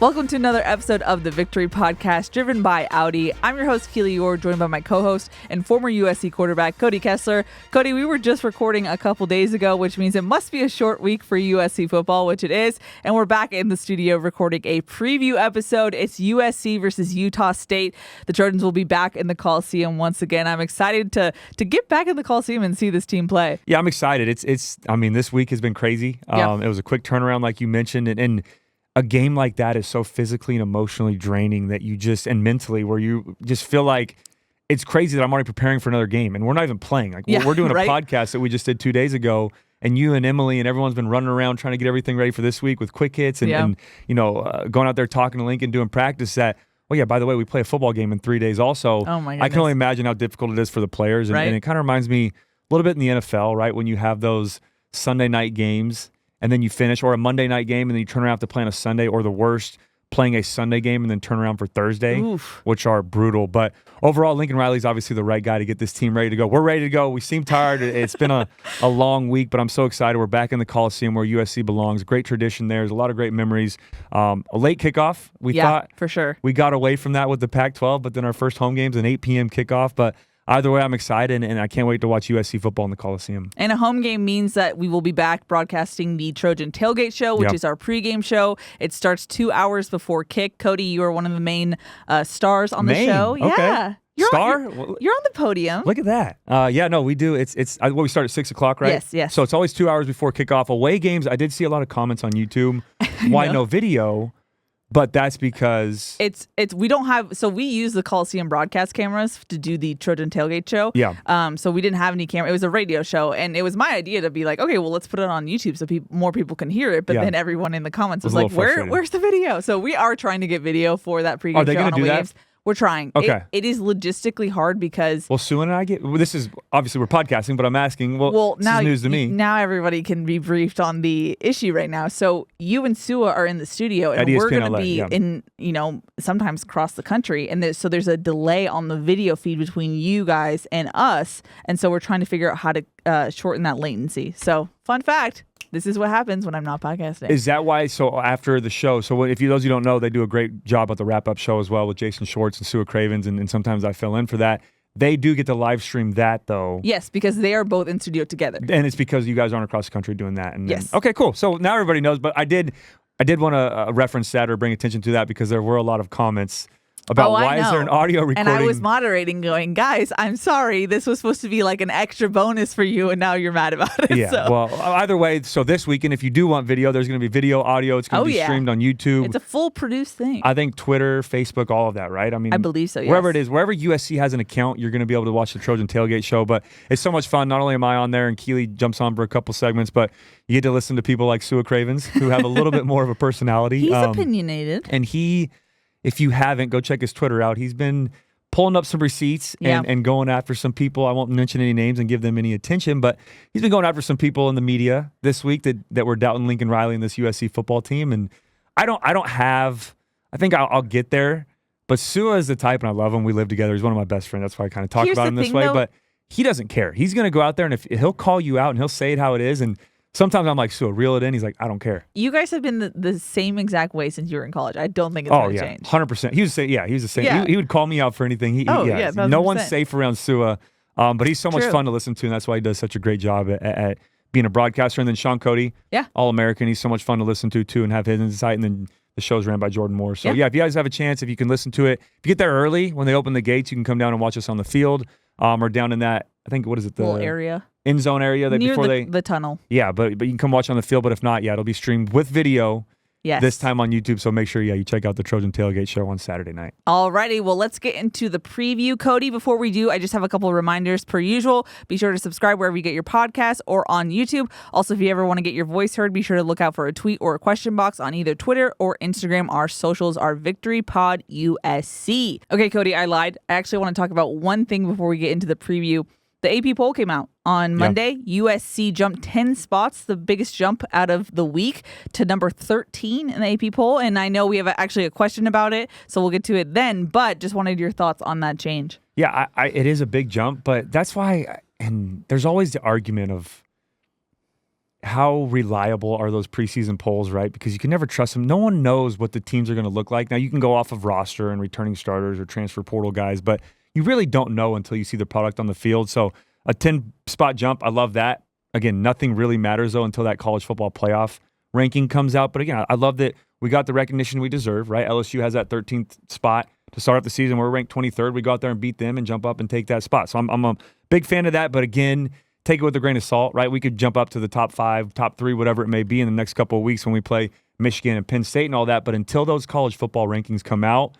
Welcome to another episode of the Victory Podcast, driven by Audi. I'm your host, Keely Eure, joined by my co-host and former USC quarterback, Cody Kessler. Cody, we were just recording a couple days ago, which means it must be a short week for USC football, which it is. And we're back in the studio recording a preview episode. It's USC versus Utah State. The Trojans will be back in the Coliseum once again. I'm excited to get back in the Coliseum and see this team play. Yeah, I'm excited. This week has been crazy. It was a quick turnaround, like you mentioned, and a game like that is so physically and emotionally draining that and mentally, where you just feel like it's crazy that I'm already preparing for another game and we're not even playing. We're doing a podcast that we just did 2 days ago, and you and Emily and everyone's been running around trying to get everything ready for this week with quick hits and going out there talking to Lincoln, doing practice that. Well, yeah, by the way, we play a football game in 3 days also. Oh my goodness. I can only imagine how difficult it is for the players. And it kind of reminds me a little bit in the NFL, right? When you have those Sunday night games and then you finish, or a Monday night game and then you turn around to play on a Sunday, or the worst, playing a Sunday game and then turn around for Thursday, which are brutal. But overall, Lincoln Riley's obviously the right guy to get this team ready to go. We're ready to go. We seem tired. It's been a long week, but I'm so excited. We're back in the Coliseum where USC belongs. Great tradition there. There's a lot of great memories. A late kickoff. We thought for sure we got away from that with the Pac-12, but then our first home game's an 8 p.m. kickoff. But either way, I'm excited, and I can't wait to watch USC football in the Coliseum. And a home game means that we will be back broadcasting the Trojan Tailgate Show, which is our pregame show. It starts 2 hours before kick. Cody, you are one of the main stars on the show. Okay. Yeah. You're on the podium. Look at that. We do. We start at 6 o'clock, right? Yes. So it's always 2 hours before kickoff. Away games, I did see a lot of comments on YouTube. Why no video? But that's because we don't have, so we use the Coliseum broadcast cameras to do the Trojan Tailgate Show. Yeah. So we didn't have any camera. It was a radio show, and it was my idea to be like, okay, well, let's put it on YouTube so more people can hear it. But then everyone in the comments was like, where's the video? So we are trying to get video for that pregame show. Are they going to do that? We're trying. Okay. It is logistically hard because... Well, Sue and I this is, obviously we're podcasting, but I'm asking, this is news to me. Now everybody can be briefed on the issue right now. So you and Sue are in the studio, and at we're ESPN going to be in, sometimes across the country. And there's a delay on the video feed between you guys and us. And so we're trying to figure out how to shorten that latency. So fun fact. This is what happens when I'm not podcasting. Is that why? So after the show, those you don't know, they do a great job at the wrap-up show as well with Jason Schwartz and Sue Cravens, and sometimes I fill in for that. They do get to live stream that, though. Yes, because they are both in studio together. And it's because you guys aren't across the country doing that. Yes. Okay, cool. So now everybody knows, but I did want to reference that or bring attention to that because there were a lot of comments about why is there an audio recording. And I was moderating going, guys, I'm sorry. This was supposed to be like an extra bonus for you, and now you're mad about it. Yeah, well, either way, so this weekend, if you do want video, there's going to be video, audio. It's going to be streamed on YouTube. It's a full produced thing. I think Twitter, Facebook, all of that, right? I believe so, yes. Wherever it is, wherever USC has an account, you're going to be able to watch the Trojan Tailgate Show. But it's so much fun. Not only am I on there and Keely jumps on for a couple segments, but you get to listen to people like Sue Cravens who have a little bit more of a personality. He's opinionated. And if you haven't, go check his Twitter out. He's been pulling up some receipts and going after some people. I won't mention any names and give them any attention, but he's been going after some people in the media this week that were doubting Lincoln Riley and this USC football team. And I think I'll get there. But Sua is the type, and I love him. We live together. He's one of my best friends. That's why I kind of talk about him this way. But he doesn't care. He's going to go out there, and if he'll call you out and he'll say it how it is. And sometimes I'm like, Sue, reel it in. He's like, I don't care. You guys have been the same exact way since you were in college. I don't think it's going to change. 100%. He was the same. Yeah. He would call me out for anything. No one's safe around Sua, but he's so much fun to listen to, and that's why he does such a great job at being a broadcaster. And then Sean Cody, All-American. He's so much fun to listen to, too, and have his insight. And then the show's ran by Jordan Moore. So, if you guys have a chance, if you can listen to it, if you get there early, when they open the gates, you can come down and watch us on the field or down in that, I think, what is it? The little area. End zone area near the tunnel. Yeah, but you can come watch on the field. But if not, it'll be streamed with video. Yes. This time on YouTube. So make sure, you check out the Trojan Tailgate Show on Saturday night. Alrighty, well, let's get into the preview, Cody. Before we do, I just have a couple of reminders per usual. Be sure to subscribe wherever you get your podcasts or on YouTube. Also, if you ever want to get your voice heard, be sure to look out for a tweet or a question box on either Twitter or Instagram. Our socials are VictoryPodUSC. Okay, Cody, I lied. I actually want to talk about one thing before we get into the preview. The AP poll came out on Monday. USC jumped 10 spots, the biggest jump out of the week, to number 13 in the AP poll. And I know we have actually a question about it, so we'll get to it then. But just wanted your thoughts on that change. Yeah, it is a big jump, but that's why, and there's always the argument of, how reliable are those preseason polls, right? Because you can never trust them. No one knows what the teams are going to look like. Now, you can go off of roster and returning starters or transfer portal guys, but you really don't know until you see the product on the field. So a 10-spot jump, I love that. Again, nothing really matters, though, until that college football playoff ranking comes out. But again, I love that we got the recognition we deserve, right? LSU has that 13th spot to start off the season. We're ranked 23rd. We go out there and beat them and jump up and take that spot. So I'm a big fan of that. But again, take it with a grain of salt, right? We could jump up to the top 5, top 3, whatever it may be in the next couple of weeks when we play Michigan and Penn State and all that. But until those college football rankings come out,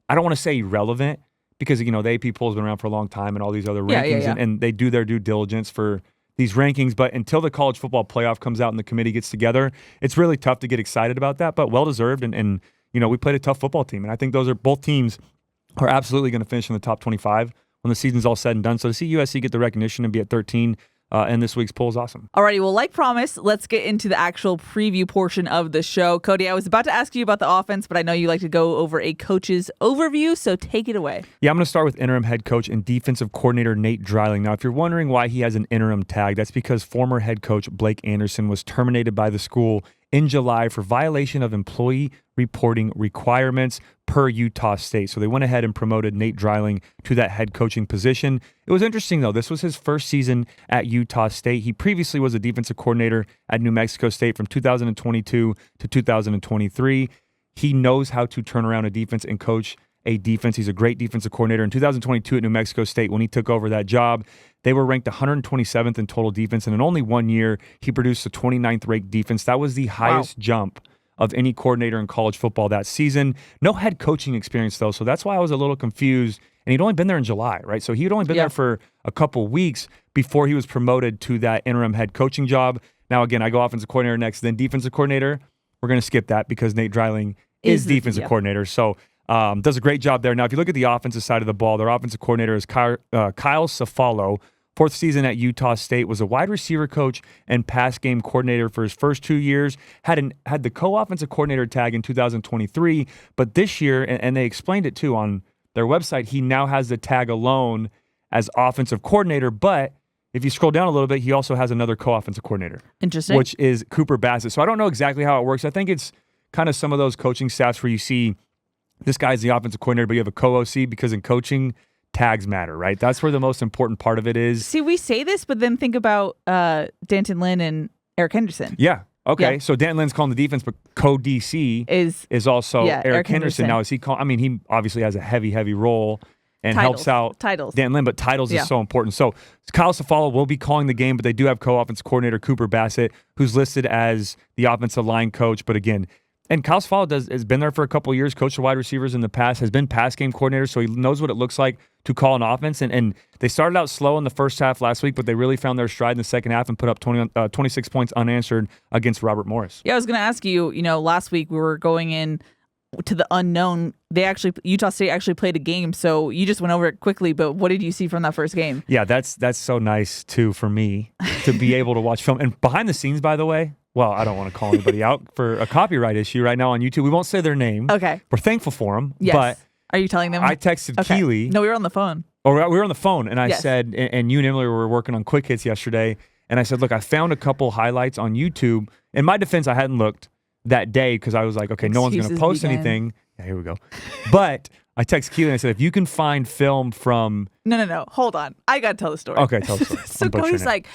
I don't want to say irrelevant because, the AP poll has been around for a long time and all these other rankings, and they do their due diligence for these rankings. But until the college football playoff comes out and the committee gets together, it's really tough to get excited about that, but well-deserved. And we played a tough football team. And I think both teams are absolutely going to finish in the top 25 when the season's all said and done. So to see USC get the recognition and be at 13 and this week's poll is awesome. Alrighty, well, like promised, let's get into the actual preview portion of the show. Cody, I was about to ask you about the offense, but I know you like to go over a coach's overview, so take it away. Yeah, I'm going to start with interim head coach and defensive coordinator Nate Dreiling. Now, if you're wondering why he has an interim tag, that's because former head coach Blake Anderson was terminated by the school in July for violation of employee reporting requirements per Utah State. So they went ahead and promoted Nate Dreiling to that head coaching position. It was interesting, though. This was his first season at Utah State. He previously was a defensive coordinator at New Mexico State from 2022 to 2023. He knows how to turn around a defense and coach a defense. He's a great defensive coordinator. In 2022 at New Mexico State, when he took over that job, they were ranked 127th in total defense, and in only 1 year, he produced a 29th ranked defense. That was the highest jump of any coordinator in college football that season. No head coaching experience, though, so that's why I was a little confused. And he'd only been there in July, right? So he'd only been there for a couple weeks before he was promoted to that interim head coaching job. Now, again, I go offensive coordinator next, then defensive coordinator. We're going to skip that because Nate Dreiling is defensive coordinator. So does a great job there. Now, if you look at the offensive side of the ball, their offensive coordinator is Kyle Cefalo. Fourth season at Utah State, was a wide receiver coach and pass game coordinator for his first 2 years. Had the co-offensive coordinator tag in 2023, but this year, and they explained it too on their website, he now has the tag alone as offensive coordinator. But if you scroll down a little bit, he also has another co-offensive coordinator. Interesting. Which is Cooper Bassett. So I don't know exactly how it works. I think it's kind of some of those coaching staffs where you see this guy's the offensive coordinator, but you have a co-OC, because in coaching, tags matter, right? That's where the most important part of it is. See, we say this, but then think about Danton Lynn and Eric Henderson. Yeah. Okay. Yeah. So Danton Lynn's calling the defense, but co-DC is also Eric Henderson. Now, is he calling? I mean, he obviously has a heavy role and helps out Danton Lynn, but titles is so important. So Kyle Cefalo will be calling the game, but they do have co-offensive coordinator Cooper Bassett, who's listed as the offensive line coach. But again, and Kyle Cefalo has been there for a couple of years, coached the wide receivers in the past, has been pass game coordinator, so he knows what it looks like to call an offense. And they started out slow in the first half last week, but they really found their stride in the second half and put up 26 points unanswered against Robert Morris. Yeah, I was going to ask you, last week we were going in to the unknown. Utah State actually played a game, so you just went over it quickly, but what did you see from that first game? Yeah, that's so nice, too, for me to be able to watch film. And behind the scenes, by the way, well, I don't want to call anybody out for a copyright issue right now on YouTube. We won't say their name. Okay. We're thankful for them. Yes. But are you telling them? I texted Keely. No, we were on the phone. Or we were on the phone, and I said, and you and Emily were working on quick hits yesterday, and I said, look, I found a couple highlights on YouTube. In my defense, I hadn't looked that day because I was like, okay, no one's going to post anything. Yeah, here we go. But I texted Keely and I said, if you can find film from... No. Hold on. I got to tell the story. Okay, tell the story. So Cody's like,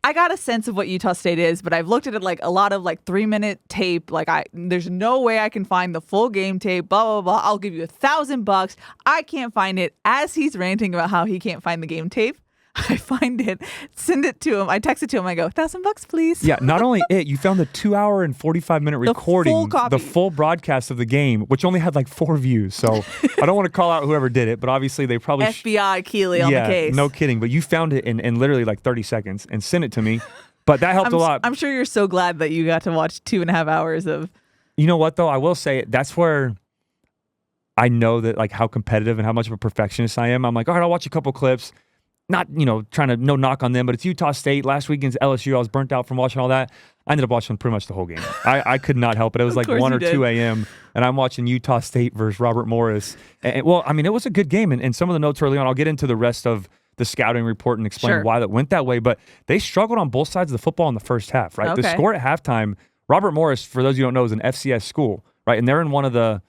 I got a sense of what Utah State is, but I've looked at it like a lot of 3-minute tape. There's no way I can find the full game tape, blah, blah, blah. I'll give you $1,000. I can't find it. As he's ranting about how he can't find the game tape, I find it, send it to him. I text it to him. I go, $1,000, please. Yeah, not only you found the 2-hour and 45-minute recording, the full broadcast of the game, which only had 4 views. So I don't want to call out whoever did it, but obviously they probably FBI Keely on the case. No kidding. But you found it in literally 30 seconds and sent it to me. But that helped a lot. I'm sure you're so glad that you got to watch 2.5 hours of. You know what though? I will say that's where I know that how competitive and how much of a perfectionist I am. I'm like, all right, I'll watch a couple clips. Not, trying to no knock on them, but it's Utah State. Last week against LSU, I was burnt out from watching all that. I ended up watching pretty much the whole game. I could not help it. It was 1 or 2 a.m., and I'm watching Utah State versus Robert Morris. And, well, I mean, it was a good game, and some of the notes early on, I'll get into the rest of the scouting report and explain Sure. why that went that way. But they struggled on both sides of the football in the first half, right? Okay. The score at halftime, Robert Morris, for those of you who don't know, is an FCS school, right? And they're in one of the,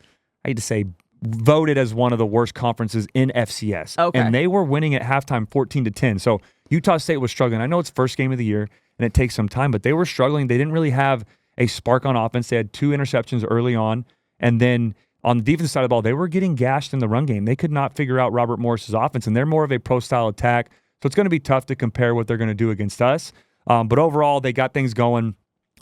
I hate to say, voted as one of the worst conferences in FCS. Okay. And they were winning at halftime 14-10. So Utah State was struggling. I know it's first game of the year and it takes some time, but they were struggling. They didn't really have a spark on offense. They had 2 interceptions early on. And then on the defensive side of the ball, they were getting gashed in the run game. They could not figure out Robert Morris's offense, and they're more of a pro-style attack. So it's going to be tough to compare what they're going to do against us. But overall, they got things going.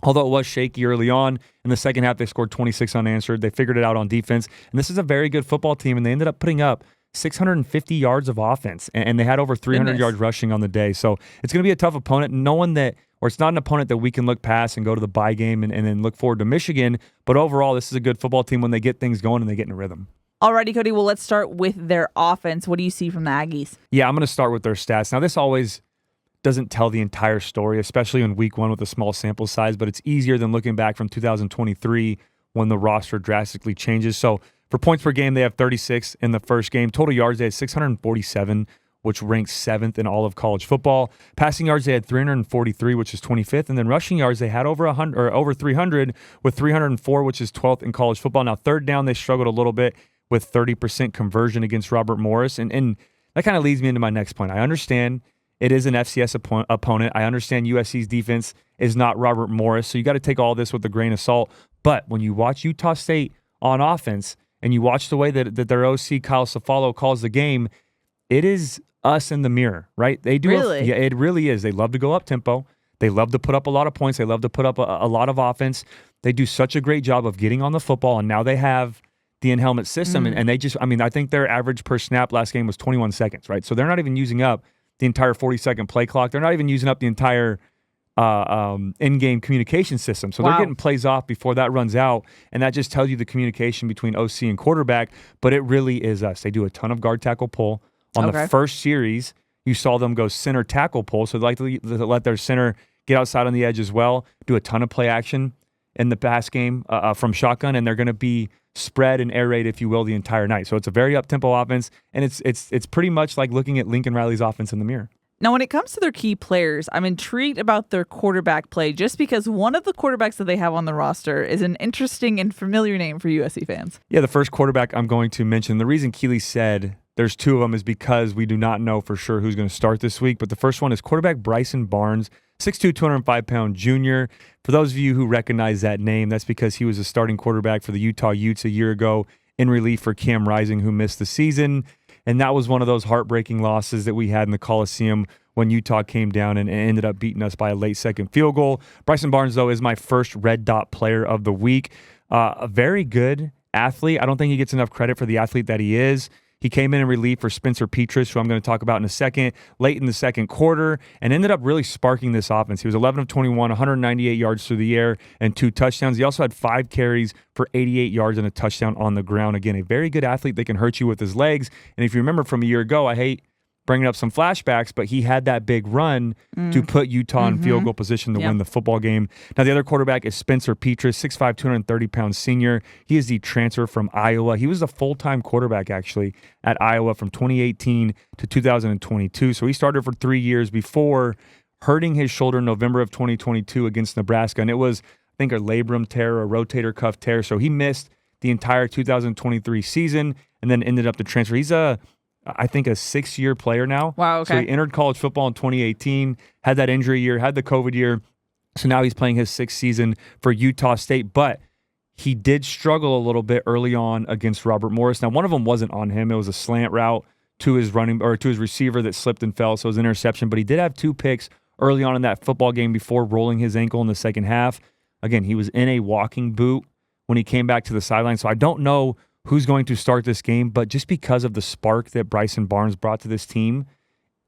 Although it was shaky early on, in the second half, they scored 26 unanswered. They figured it out on defense. And this is a very good football team, and they ended up putting up 650 yards of offense, and they had over 300 yards rushing on the day. So it's going to be a tough opponent, knowing that, or it's not an opponent that we can look past and go to the bye game and then look forward to Michigan. But overall, this is a good football team when they get things going and they get in a rhythm. Alrighty, Cody. Well, let's start with their offense. What do you see from the Aggies? Yeah, I'm going to start with their stats. Now, this always doesn't tell the entire story, especially in week 1 with a small sample size, but it's easier than looking back from 2023 when the roster drastically changes. So for points per game, they have 36 in the first game. Total yards, they had 647, which ranks 7th in all of college football. Passing yards, they had 343, which is 25th. And then rushing yards, they had over 100 or over 300 with 304, which is 12th in college football. Now, third down, they struggled a little bit with 30% conversion against Robert Morris. And that kind of leads me into my next point. I understand it is an FCS opponent. I understand USC's defense is not Robert Morris, so you got to take all this with a grain of salt. But when you watch Utah State on offense and you watch the way that their OC, Kyle Cefalo, calls the game, it is us in the mirror, right? They do. Really? Yeah, it really is. They love to go up tempo. They love to put up a lot of points. They love to put up a lot of offense. They do such a great job of getting on the football, and now they have the in-helmet system, and they just, I mean, I think their average per snap last game was 21 seconds, right? So they're not even using up the entire 40-second play clock. They're not even using up the entire in-game communication system. So they're getting plays off before that runs out, and that just tells you the communication between OC and quarterback, but it really is us. They do a ton of guard tackle pull. On the first series, you saw them go center tackle pull, so they like to let their center get outside on the edge as well, do a ton of play action in the pass game from shotgun, and they're going to be spread and air raid, if you will, the entire night. So it's a very up-tempo offense, and it's pretty much like looking at Lincoln Riley's offense in the mirror. Now, when it comes to their key players, I'm intrigued about their quarterback play just because one of the quarterbacks that they have on the roster is an interesting and familiar name for USC fans. Yeah, the first quarterback I'm going to mention, the reason Keely said there's 2 of them is because we do not know for sure who's going to start this week, but the first one is quarterback Bryson Barnes, 6'2", 205-pound junior. For those of you who recognize that name, that's because he was a starting quarterback for the Utah Utes a year ago in relief for Cam Rising, who missed the season. And that was one of those heartbreaking losses that we had in the Coliseum when Utah came down and ended up beating us by a late second field goal. Bryson Barnes, though, is my first red dot player of the week. A very good athlete. I don't think he gets enough credit for the athlete that he is. He came in relief for Spencer Petras, who I'm going to talk about in a second, late in the second quarter, and ended up really sparking this offense. He was 11 of 21, 198 yards through the air, and 2 touchdowns. He also had 5 carries for 88 yards and a touchdown on the ground. Again, a very good athlete that can hurt you with his legs. And if you remember from a year ago, I hate bringing up some flashbacks, but he had that big run to put Utah in field goal position to win the football game. Now, the other quarterback is Spencer Petras, 6'5", 230-pound senior. He is the transfer from Iowa. He was the full-time quarterback, actually, at Iowa from 2018 to 2022. So he started for 3 years before hurting his shoulder in November of 2022 against Nebraska. And it was, I think, a labrum tear, a rotator cuff tear. So he missed the entire 2023 season and then ended up the transfer. He's I think a 6-year player now. Wow, okay. So he entered college football in 2018, had that injury year, had the COVID year. So now he's playing his 6th season for Utah State. But he did struggle a little bit early on against Robert Morris. Now, one of them wasn't on him. It was a slant route to his to his receiver that slipped and fell, so it was an interception. But he did have 2 picks early on in that football game before rolling his ankle in the second half. Again, he was in a walking boot when he came back to the sideline. So I don't know who's going to start this game, but just because of the spark that Bryson Barnes brought to this team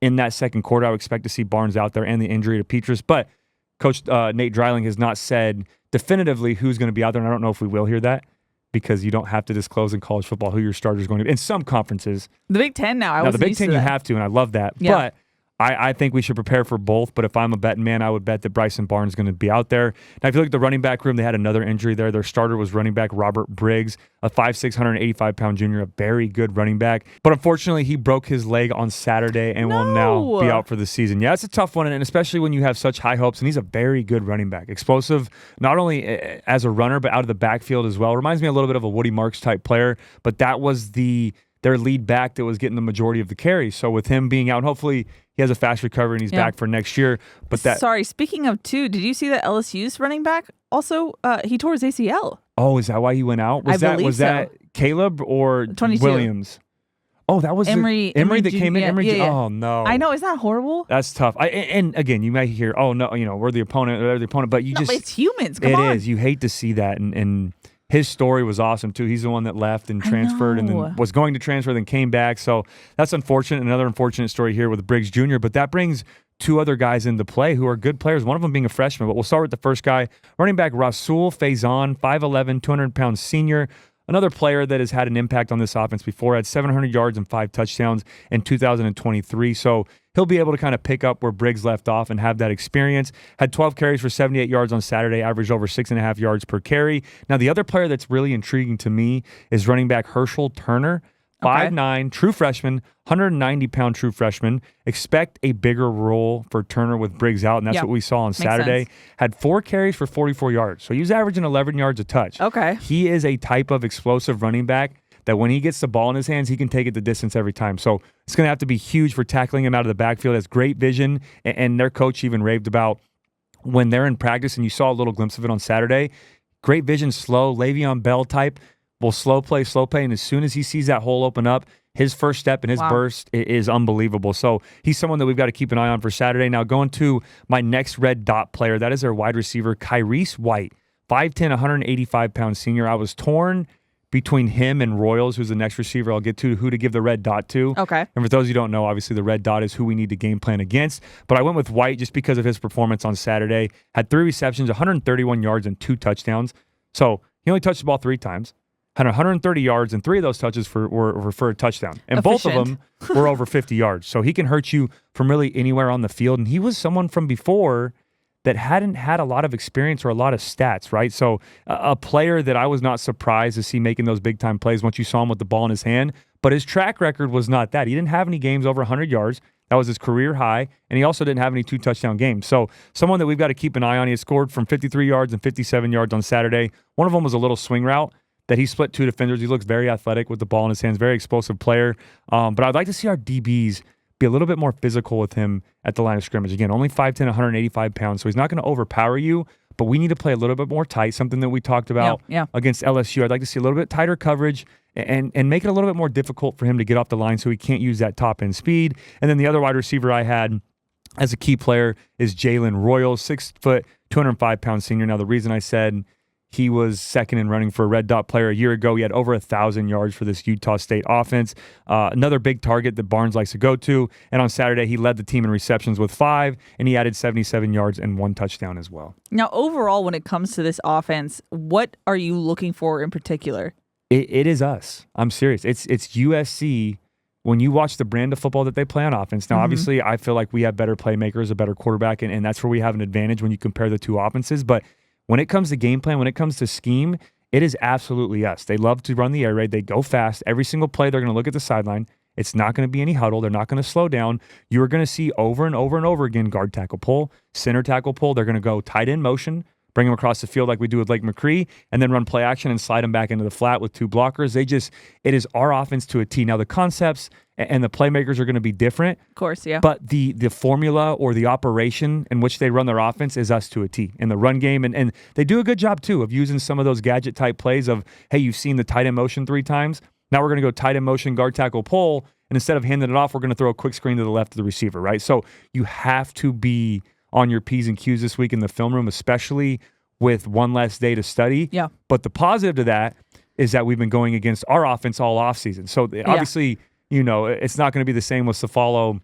in that second quarter, I would expect to see Barnes out there and the injury to Petras. But Coach Nate Dreiling has not said definitively who's going to be out there, and I don't know if we will hear that because you don't have to disclose in college football who your starter is going to be. In some conferences. The Big Ten now. The Big Ten you have to, and I love that. Yeah. I think we should prepare for both, but if I'm a betting man, I would bet that Bryson Barnes is going to be out there. Now, if you look at the running back room, they had another injury there. Their starter was running back Robert Briggs, a 5'6", 185-pound junior, a very good running back. But unfortunately, he broke his leg on Saturday and will now be out for the season. Yeah, it's a tough one, and especially when you have such high hopes, and he's a very good running back. Explosive, not only as a runner, but out of the backfield as well. Reminds me a little bit of a Woody Marks type player, but that was their lead back that was getting the majority of the carries. So with him being out, hopefully he has a fast recovery and he's back for next year. But Sorry, speaking of did you see that LSU's running back also he tore his ACL? Oh, is that why he went out? Was that Caleb or 22. Williams? Oh, that was Emory that came in. Yeah. Oh no, I know, isn't that horrible? That's tough. And again, you might hear, oh no, we're the opponent, they're the opponent, but it's humans. Come on. It is. You hate to see that, and his story was awesome too. He's the one that left and transferred and then was going to transfer, then came back. So that's unfortunate. Another unfortunate story here with Briggs Jr., but that brings two other guys into play who are good players, one of them being a freshman. But we'll start with the first guy, running back Rasul Faison, 5'11", 200-pound senior. Another player that has had an impact on this offense before, had 700 yards and 5 touchdowns in 2023. So he'll be able to kind of pick up where Briggs left off and have that experience. Had 12 carries for 78 yards on Saturday, averaged over 6.5 yards per carry. Now, the other player that's really intriguing to me is running back Herschel Turner, 5'9", true freshman, 190-pound true freshman. Expect a bigger role for Turner with Briggs out, and that's what we saw on Saturday. Had 4 carries for 44 yards, so he was averaging 11 yards a touch. Okay. He is a type of explosive running back that when he gets the ball in his hands, he can take it the distance every time. So it's going to have to be huge for tackling him out of the backfield. Has great vision, and their coach even raved about when they're in practice, and you saw a little glimpse of it on Saturday. Great vision, slow, Le'Veon Bell type. Will slow play, and as soon as he sees that hole open up, his first step and his burst is unbelievable. So he's someone that we've got to keep an eye on for Saturday. Now going to my next red dot player, that is their wide receiver, Kyries White, 5'10", 185-pound senior. I was torn between him and Royals, who's the next receiver I'll get to, who to give the red dot to. Okay. And for those who don't know, obviously the red dot is who we need to game plan against. But I went with White just because of his performance on Saturday. Had 3 receptions, 131 yards, and 2 touchdowns. So he only touched the ball 3 times. Had 130 yards, and 3 of those touches were for a touchdown. And both of them were over 50 yards. So he can hurt you from really anywhere on the field. And he was someone from before that hadn't had a lot of experience or a lot of stats, right? So a player that I was not surprised to see making those big-time plays once you saw him with the ball in his hand. But his track record was not that. He didn't have any games over 100 yards. That was his career high. And he also didn't have any 2-touchdown games. So someone that we've got to keep an eye on. He had scored from 53 yards and 57 yards on Saturday. One of them was a little swing route that he split 2 defenders. He looks very athletic with the ball in his hands, very explosive player. But I'd like to see our DBs be a little bit more physical with him at the line of scrimmage. Again, only 5'10", 185 pounds, so he's not going to overpower you, but we need to play a little bit more tight, something that we talked about against LSU. I'd like to see a little bit tighter coverage and make it a little bit more difficult for him to get off the line so he can't use that top-end speed. And then the other wide receiver I had as a key player is Jalen Royal, 6 foot, 205-pound senior. Now, the reason I said he was second in running for a red dot player a year ago. He had over 1,000 yards for this Utah State offense. Another big target that Barnes likes to go to. And on Saturday, he led the team in receptions with 5, and he added 77 yards and 1 touchdown as well. Now, overall, when it comes to this offense, what are you looking for in particular? It is us. I'm serious. It's USC. When you watch the brand of football that they play on offense, now obviously I feel like we have better playmakers, a better quarterback, and that's where we have an advantage when you compare the two offenses. But when it comes to game plan, when it comes to scheme, it is absolutely us. They love to run the air raid. They go fast. Every single play, they're going to look at the sideline. It's not going to be any huddle. They're not going to slow down. You're going to see over and over and over again guard tackle pull, center tackle pull. They're going to go tight end motion, bring them across the field like we do with Lake McCree, and then run play action and slide them back into the flat with 2 blockers. It is our offense to a T. Now, the concepts and the playmakers are going to be different. Of course, yeah. But the formula or the operation in which they run their offense is us to a T. In the run game, and they do a good job, too, of using some of those gadget-type plays of, hey, you've seen the tight end motion 3 times. Now we're going to go tight end motion, guard tackle pull, and instead of handing it off, we're going to throw a quick screen to the left of the receiver, right? So you have to be on your P's and Q's this week in the film room, especially with one less day to study. Yeah. But the positive to that is that we've been going against our offense all offseason. So obviously, it's not going to be the same with Cefalo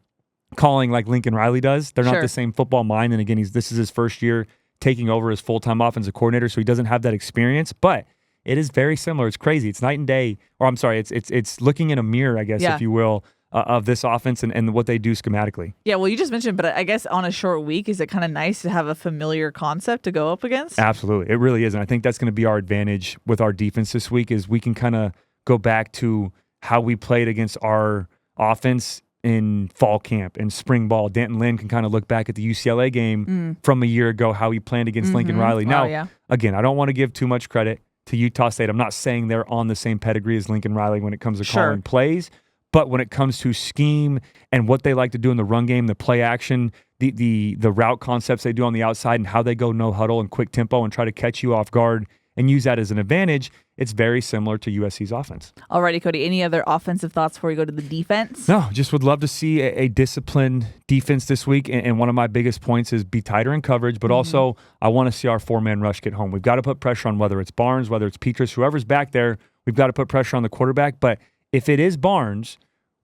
calling like Lincoln Riley does. They're not the same football mind. And again, this is his first year taking over as full-time offensive coordinator, so he doesn't have that experience. But it is very similar. It's crazy. It's night and day. Or I'm sorry, it's looking in a mirror, I guess, if you will, of this offense and what they do schematically. Yeah, well, you just mentioned, but I guess on a short week, is it kind of nice to have a familiar concept to go up against? Absolutely. It really is. And I think that's going to be our advantage with our defense this week is we can kind of go back to how we played against our offense in fall camp and spring ball. Denton Lynn can kind of look back at the UCLA game from a year ago, how he planned against Lincoln Riley. Now, again, I don't want to give too much credit to Utah State. I'm not saying they're on the same pedigree as Lincoln Riley when it comes to calling plays, but when it comes to scheme and what they like to do in the run game, the play action, the route concepts they do on the outside and how they go no huddle and quick tempo and try to catch you off guard and use that as an advantage, it's very similar to USC's offense. Alrighty, Cody, any other offensive thoughts before we go to the defense? No, just would love to see a disciplined defense this week. And one of my biggest points is be tighter in coverage, but also I want to see our four-man rush get home. We've got to put pressure on whether it's Barnes, whether it's Petrus, whoever's back there. We've got to put pressure on the quarterback. But if it is Barnes,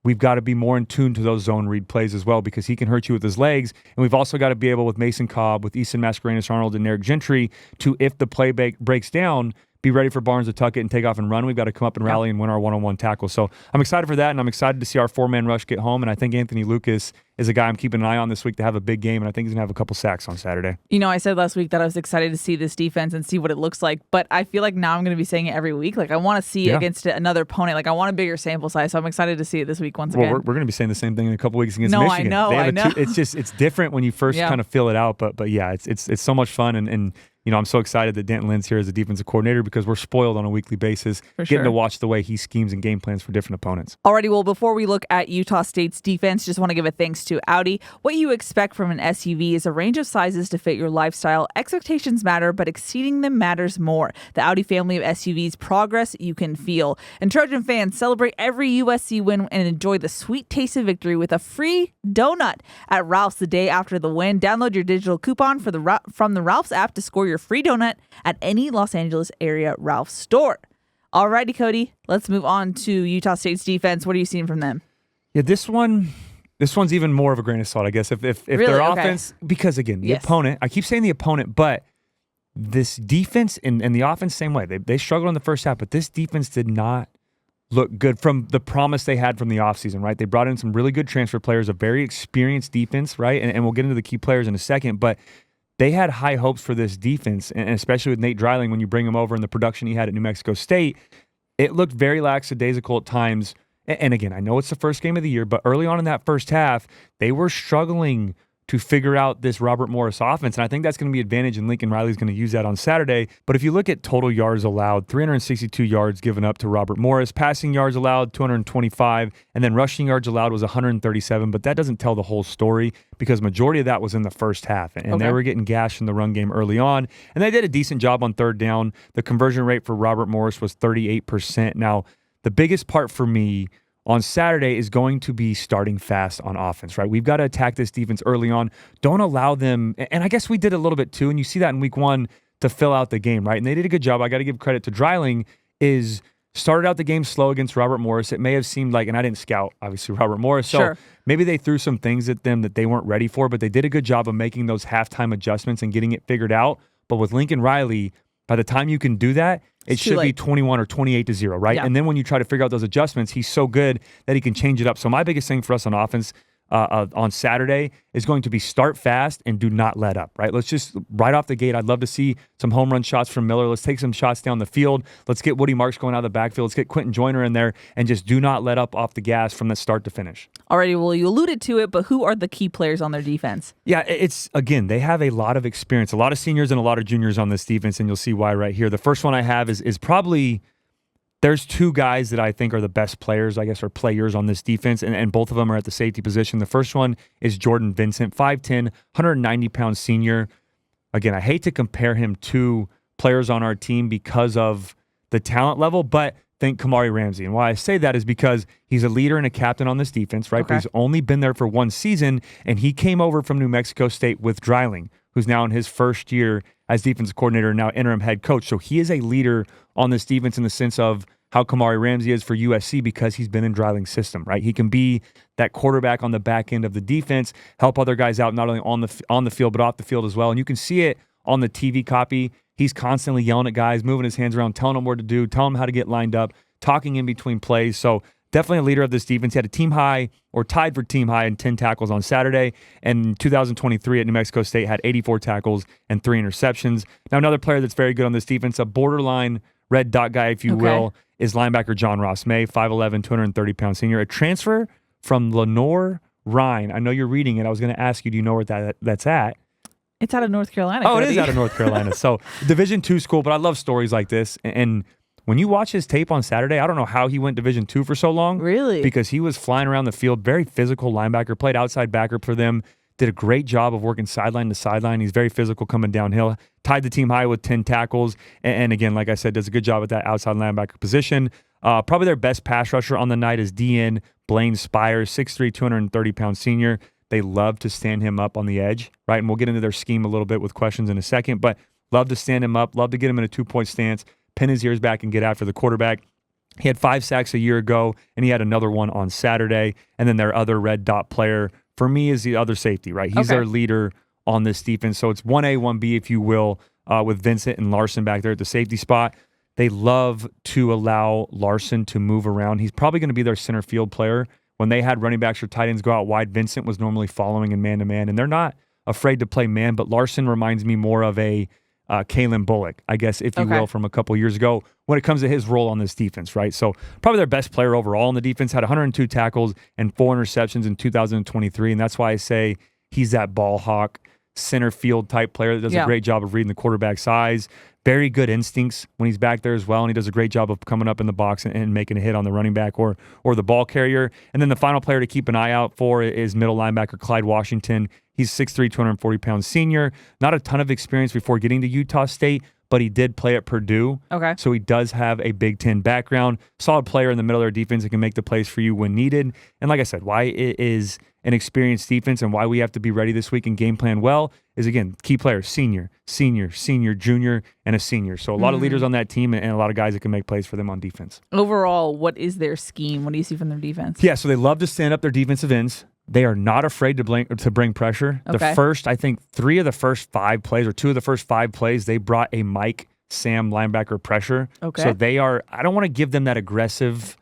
we've got to be more in tune to those zone read plays as well because he can hurt you with his legs. And we've also got to be able with Mason Cobb, with Easton Mascarenas-Arnold, and Eric Gentry to, if the play breaks down, be ready for Barnes to tuck it and take off and run. We've got to come up and rally and win our one-on-one tackles. So I'm excited for that, and I'm excited to see our four-man rush get home. And I think Anthony Lucas is a guy I'm keeping an eye on this week to have a big game, and I think he's going to have a couple sacks on Saturday. You know, I said last week that I was excited to see this defense and see what it looks like, but I feel like now I'm going to be saying it every week. Like, I want to see it against another opponent. Like, I want a bigger sample size, so I'm excited to see it this week once again. Well, we're going to be saying the same thing in a couple weeks against Michigan. I know. It's different when you first kind of feel it out, but yeah, it's so much fun, and you know, I'm so excited that Denton Lynn's here as a defensive coordinator because we're spoiled on a weekly basis getting to watch the way he schemes and game plans for different opponents. Alrighty, well, before we look at Utah State's defense, just want to give a thanks to Audi. What you expect from an SUV is a range of sizes to fit your lifestyle. Expectations matter, but exceeding them matters more. The Audi family of SUVs, progress you can feel. And Trojan fans, celebrate every USC win and enjoy the sweet taste of victory with a free donut at Ralph's the day after the win. Download your digital coupon from the Ralph's app to score your free donut at any Los Angeles area Ralph's store. Alrighty, Cody, let's move on to Utah State's defense. What are you seeing from them? Yeah, this one's even more of a grain of salt, I guess. If really? Their offense, because again, the opponent, I keep saying the opponent, but this defense and the offense, same way. They struggled in the first half, but this defense did not look good from the promise they had from the offseason, right? They brought in some really good transfer players, a very experienced defense, right? And we'll get into the key players in a second, but they had high hopes for this defense, and especially with Nate Dreiling when you bring him over and the production he had at New Mexico State, it looked very lackadaisical at times. And again, I know it's the first game of the year, but early on in that first half, they were struggling to figure out this Robert Morris offense, and I think that's going to be an advantage, and Lincoln Riley's going to use that on Saturday. But if you look at total yards allowed, 362 yards given up to Robert Morris, passing yards allowed 225, and then rushing yards allowed was 137, but that doesn't tell the whole story because majority of that was in the first half, and they were getting gashed in the run game early on, and they did a decent job on third down. The conversion rate for Robert Morris was 38%. Now, the biggest part for me on Saturday is going to be starting fast on offense, right? We've got to attack this defense early on. Don't allow them, and I guess we did a little bit too, and you see that in week one to fill out the game, right? And they did a good job. I got to give credit to Dreiling, is started out the game slow against Robert Morris. It may have seemed like, and I didn't scout, obviously, Robert Morris, so maybe they threw some things at them that they weren't ready for, but they did a good job of making those halftime adjustments and getting it figured out. But with Lincoln Riley, by the time you can do that, it should be 21 or 28-0, right? Yeah. And then when you try to figure out those adjustments, he's so good that he can change it up. So my biggest thing for us on offense on Saturday is going to be start fast and do not let up, right? Let's just, right off the gate, I'd love to see some home run shots from Miller. Let's take some shots down the field. Let's get Woody Marks going out of the backfield. Let's get Quentin Joyner in there and just do not let up off the gas from the start to finish. Alrighty, well, you alluded to it, but who are the key players on their defense? Yeah, it's, again, they have a lot of experience, a lot of seniors and a lot of juniors on this defense, and you'll see why right here. The first one I have is probably, there's two guys that I think are the best players, I guess, or players on this defense, and both of them are at the safety position. The first one is Jordan Vincent, 5'10", 190-pound senior. Again, I hate to compare him to players on our team because of the talent level, but think Kamari Ramsey. And why I say that is because he's a leader and a captain on this defense, right? But he's only been there for one season, and he came over from New Mexico State with Dreiling, who's now in his first year as defensive coordinator and now interim head coach. So he is a leader on this defense in the sense of how Kamari Ramsey is for USC because he's been in Dreiling's system, right? He can be that quarterback on the back end of the defense, help other guys out not only on the field but off the field as well. And you can see it on the TV copy. He's constantly yelling at guys, moving his hands around, telling them what to do, telling them how to get lined up, talking in between plays. So definitely a leader of this defense. He had a team high or tied for team high in 10 tackles on Saturday. And in 2023 at New Mexico State had 84 tackles and 3 interceptions. Now, another player that's very good on this defense, a borderline red dot guy, if you will, is linebacker John Ross May, 5'11", 230-pound senior, a transfer from Lenore Rhine. I know you're reading it. I was going to ask you, do you know where that's at? It's out of North Carolina. Oh, Cody. It is out of North Carolina. So Division II school, but I love stories like this. And when you watch his tape on Saturday, I don't know how he went Division II for so long. Really? Because he was flying around the field, very physical linebacker, played outside backer for them, did a great job of working sideline to sideline. He's very physical coming downhill, tied the team high with 10 tackles. And again, like I said, does a good job at that outside linebacker position. Probably their best pass rusher on the night is DN Blaine Spires, 6'3", 230-pound senior. They love to stand him up on the edge, right? And we'll get into their scheme a little bit with questions in a second, but love to stand him up, love to get him in a 2-point stance, pin his ears back and get after the quarterback. He had 5 sacks a year ago, and he had another one on Saturday. And then their other red dot player, for me, is the other safety, right? He's their leader on this defense. So it's 1A, 1B, if you will, with Vincent and Larson back there at the safety spot. They love to allow Larson to move around. He's probably going to be their center field player. When they had running backs or tight ends go out wide, Vincent was normally following in man-to-man, and they're not afraid to play man, but Larson reminds me more of a Kalen Bullock, I guess, if you will, from a couple years ago when it comes to his role on this defense, right? So probably their best player overall in the defense, had 102 tackles and 4 interceptions in 2023, and that's why I say he's that ball hawk, center field type player that does a great job of reading the quarterback's eyes. Very good instincts when he's back there as well, and he does a great job of coming up in the box and making a hit on the running back or the ball carrier. And then the final player to keep an eye out for is middle linebacker Clyde Washington. He's 6'3", 240-pound senior. Not a ton of experience before getting to Utah State, but he did play at Purdue. Okay. So he does have a Big Ten background. Solid player in the middle of their defense that can make the plays for you when needed. And like I said, why it is an experienced defense and why we have to be ready this week and game plan well is, again, key players, senior, junior, and a senior. So a lot of leaders on that team and a lot of guys that can make plays for them on defense. Overall, what is their scheme? What do you see from their defense? Yeah, so they love to stand up their defensive ends. They are not afraid to bring pressure. The first, I think, 3 of the first 5 plays or 2 of the first 5 plays, they brought a Mike Sam linebacker pressure. Okay. So they are, I don't want to give them that aggressive,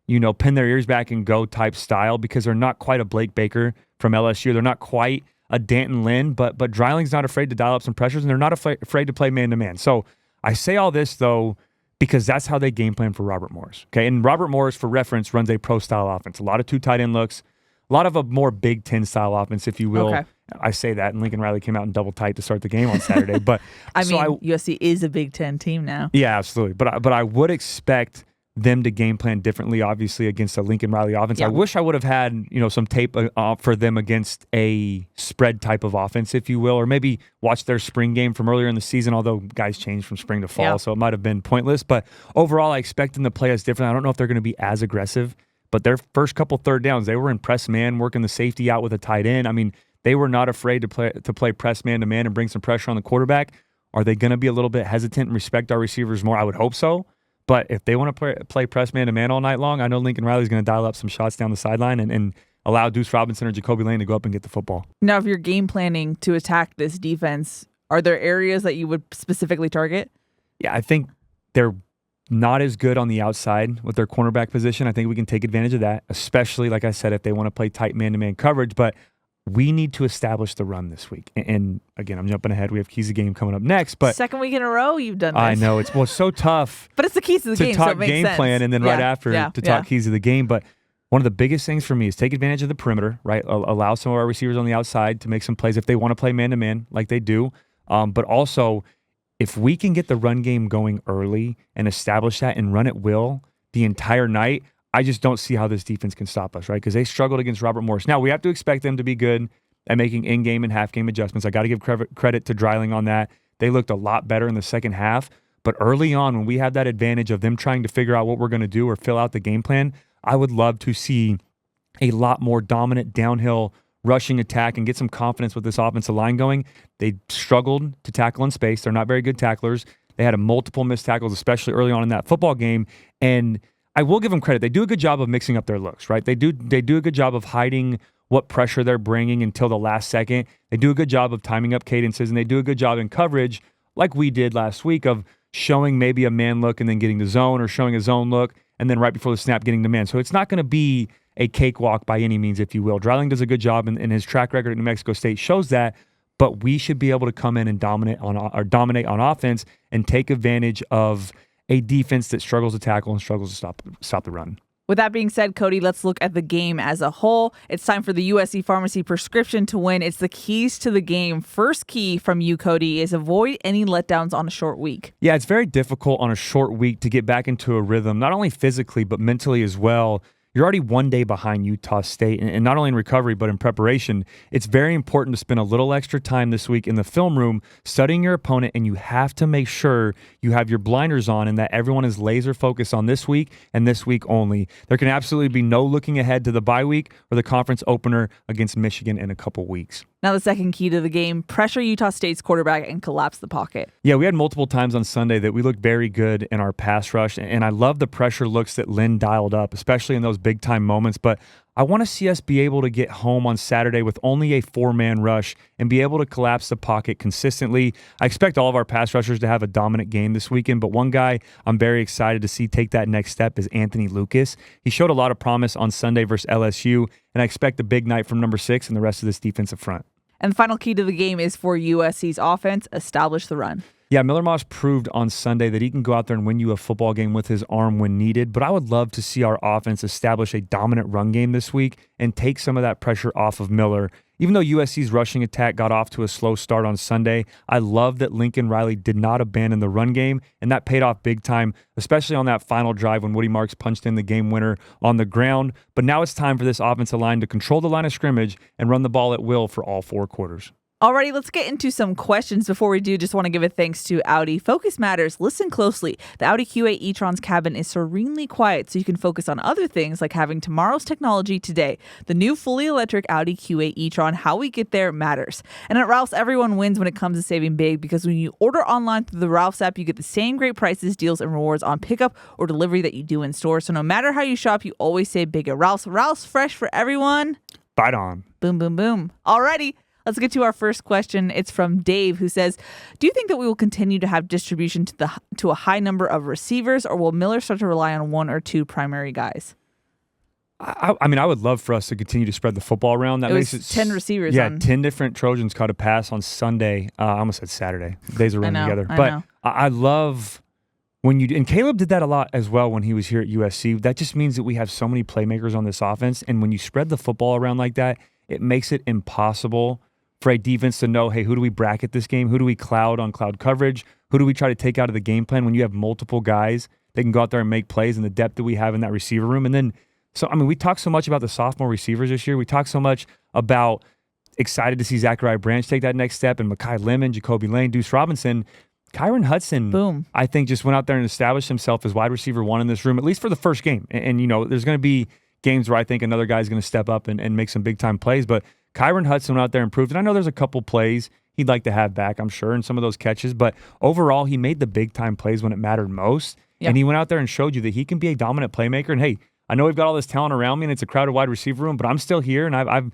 pin their ears back and go type style because they're not quite a Blake Baker from LSU. They're not quite a Danton Lynn, but Dryling's not afraid to dial up some pressures, and they're not afraid to play man-to-man. So I say all this, though, because that's how they game plan for Robert Morris. Okay, and Robert Morris, for reference, runs a pro-style offense. A lot of 2 tight end looks, a lot of a more Big Ten style offense, if you will. Okay. I say that, and Lincoln Riley came out in double tight to start the game on Saturday. But USC is a Big Ten team now. Yeah, absolutely. But I would expect them to game plan differently, obviously, against a Lincoln Riley offense. Yeah. I wish I would have had some tape for them against a spread type of offense, if you will, or maybe watch their spring game from earlier in the season, although guys changed from spring to fall, so it might have been pointless. But overall, I expect them to play us different. I don't know if they're going to be as aggressive, but their first couple third downs, they were in press man, working the safety out with a tight end. I mean, they were not afraid to play press man to man and bring some pressure on the quarterback. Are they going to be a little bit hesitant and respect our receivers more? I would hope so. But if they want to play press man to man all night long, I know Lincoln Riley's going to dial up some shots down the sideline and allow Deuce Robinson or Jacoby Lane to go up and get the football. Now, if you're game planning to attack this defense, are there areas that you would specifically target? Yeah, I think they're not as good on the outside with their cornerback position. I think we can take advantage of that, especially, like I said, if they want to play tight man-to-man coverage. But we need to establish the run this week. And again, I'm jumping ahead. We have keys of game coming up next. But second week in a row you've done this. I know. It's so tough. But it's the keys of the game, to talk so it makes game sense. plan and then right after to talk keys of the game. But one of the biggest things for me is take advantage of the perimeter, right? Allow some of our receivers on the outside to make some plays if they want to play man-to-man like they do. But also, if we can get the run game going early and establish that and run at will the entire night, I just don't see how this defense can stop us, right? Because they struggled against Robert Morris. Now, we have to expect them to be good at making in-game and half-game adjustments. I got to give credit to Dreiling on that. They looked a lot better in the second half. But early on, when we have that advantage of them trying to figure out what we're going to do or fill out the game plan, I would love to see a lot more dominant downhill rushing attack and get some confidence with this offensive line going. They struggled to tackle in space. They're not very good tacklers. They had multiple missed tackles, especially early on in that football game. And I will give them credit. They do a good job of mixing up their looks, right? They do a good job of hiding what pressure they're bringing until the last second. They do a good job of timing up cadences, and they do a good job in coverage, like we did last week, of showing maybe a man look and then getting the zone, or showing a zone look and then right before the snap getting the man. So it's not going to be a cakewalk by any means, if you will. Dreiling does a good job, and his track record at New Mexico State shows that. But we should be able to come in and dominate on offense and take advantage of a defense that struggles to tackle and struggles to stop the run. With that being said, Cody, let's look at the game as a whole. It's time for the USC Pharmacy prescription to win. It's the keys to the game. First key from you, Cody, is avoid any letdowns on a short week. Yeah, it's very difficult on a short week to get back into a rhythm, not only physically, but mentally as well. You're already one day behind Utah State, and not only in recovery, but in preparation. It's very important to spend a little extra time this week in the film room studying your opponent, and you have to make sure you have your blinders on and that everyone is laser focused on this week and this week only. There can absolutely be no looking ahead to the bye week or the conference opener against Michigan in a couple weeks. Now the second key to the game, pressure Utah State's quarterback and collapse the pocket. Yeah, we had multiple times on Sunday that we looked very good in our pass rush, and I love the pressure looks that Lynn dialed up, especially in those big-time moments. But I want to see us be able to get home on Saturday with only a four-man rush and be able to collapse the pocket consistently. I expect all of our pass rushers to have a dominant game this weekend, but one guy I'm very excited to see take that next step is Anthony Lucas. He showed a lot of promise on Sunday versus LSU, and I expect a big night from number 6 and the rest of this defensive front. And the final key to the game is for USC's offense, establish the run. Yeah, Miller Moss proved on Sunday that he can go out there and win you a football game with his arm when needed, but I would love to see our offense establish a dominant run game this week and take some of that pressure off of Miller. Even though USC's rushing attack got off to a slow start on Sunday, I love that Lincoln Riley did not abandon the run game, and that paid off big time, especially on that final drive when Woody Marks punched in the game winner on the ground. But now it's time for this offensive line to control the line of scrimmage and run the ball at will for all 4 quarters. Alrighty, let's get into some questions. Before we do, just want to give a thanks to Audi. Focus matters. Listen closely. The Audi Q8 e-tron's cabin is serenely quiet, so you can focus on other things like having tomorrow's technology today. The new fully electric Audi Q8 e-tron, how we get there matters. And at Ralph's, everyone wins when it comes to saving big, because when you order online through the Ralph's app, you get the same great prices, deals, and rewards on pickup or delivery that you do in store. So no matter how you shop, you always save big at Ralph's. Ralph's, fresh for everyone. Bite on. Boom, boom, boom. Alrighty. Let's get to our first question. It's from Dave, who says, do you think that we will continue to have distribution to a high number of receivers, or will Miller start to rely on 1 or 2 primary guys? I mean, I would love for us to continue to spread the football around. That makes it 10 receivers. Yeah, 10 different Trojans caught a pass on Sunday. I almost said Saturday. Days are running together. But I love when and Caleb did that a lot as well when he was here at USC. That just means that we have so many playmakers on this offense. And when you spread the football around like that, it makes it impossible for a defense to know, hey, who do we bracket this game? Who do we cloud on cloud coverage? Who do we try to take out of the game plan when you have multiple guys that can go out there and make plays and the depth that we have in that receiver room? And then, we talk so much about the sophomore receivers this year. We talk so much about excited to see Zachariah Branch take that next step, and Mekhi Lemon, Jacoby Lane, Deuce Robinson. Kyron Hudson, boom, I think just went out there and established himself as wide receiver 1 in this room, at least for the first game. And there's going to be games where I think another guy's going to step up and make some big-time plays, but Kyron Hudson went out there and proved, and I know there's a couple plays he'd like to have back, I'm sure, in some of those catches, but overall, he made the big-time plays when it mattered most, and he went out there and showed you that he can be a dominant playmaker. And hey, I know we've got all this talent around me, and it's a crowded wide receiver room, but I'm still here, and I've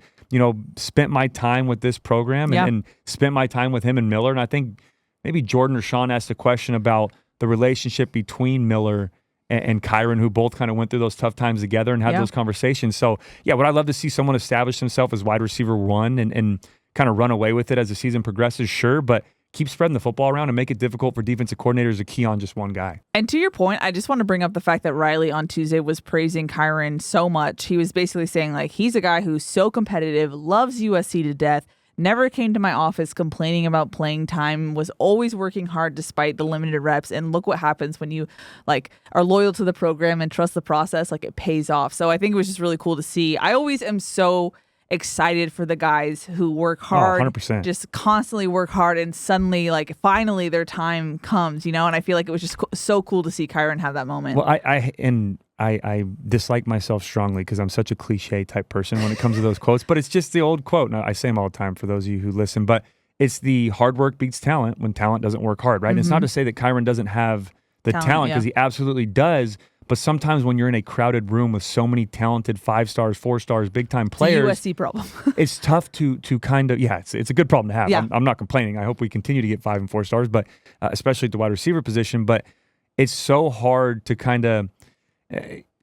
spent my time with this program and spent my time with him and Miller, and I think maybe Jordan or Sean asked a question about the relationship between Miller and Kyron, who both kind of went through those tough times together and had those conversations. So, would I love to see someone establish himself as wide receiver 1 and kind of run away with it as the season progresses? Sure, but keep spreading the football around and make it difficult for defensive coordinators to key on just one guy. And to your point, I just want to bring up the fact that Riley on Tuesday was praising Kyron so much. He was basically saying, like, he's a guy who's so competitive, loves USC to death, never came to my office complaining about playing time, was always working hard despite the limited reps. And look what happens when you are loyal to the program and trust the process. It pays off. So I think it was just really cool to see. I always am so excited for the guys who work hard, 100%. Just constantly work hard, and suddenly, finally their time comes, and I feel like it was just so cool to see Kyron have that moment. Well, I dislike myself strongly because I'm such a cliche type person when it comes to those quotes, but it's just the old quote. And I say them all the time for those of you who listen, but it's the hard work beats talent when talent doesn't work hard, right? And it's not to say that Kyron doesn't have the talent, because he absolutely does, but sometimes when you're in a crowded room with so many talented 5 stars, 4 stars, big-time players, it's a USC problem. It's tough to kind of, it's a good problem to have. Yeah. I'm not complaining. I hope we continue to get 5 and 4 stars, but especially at the wide receiver position, but it's so hard to kind of,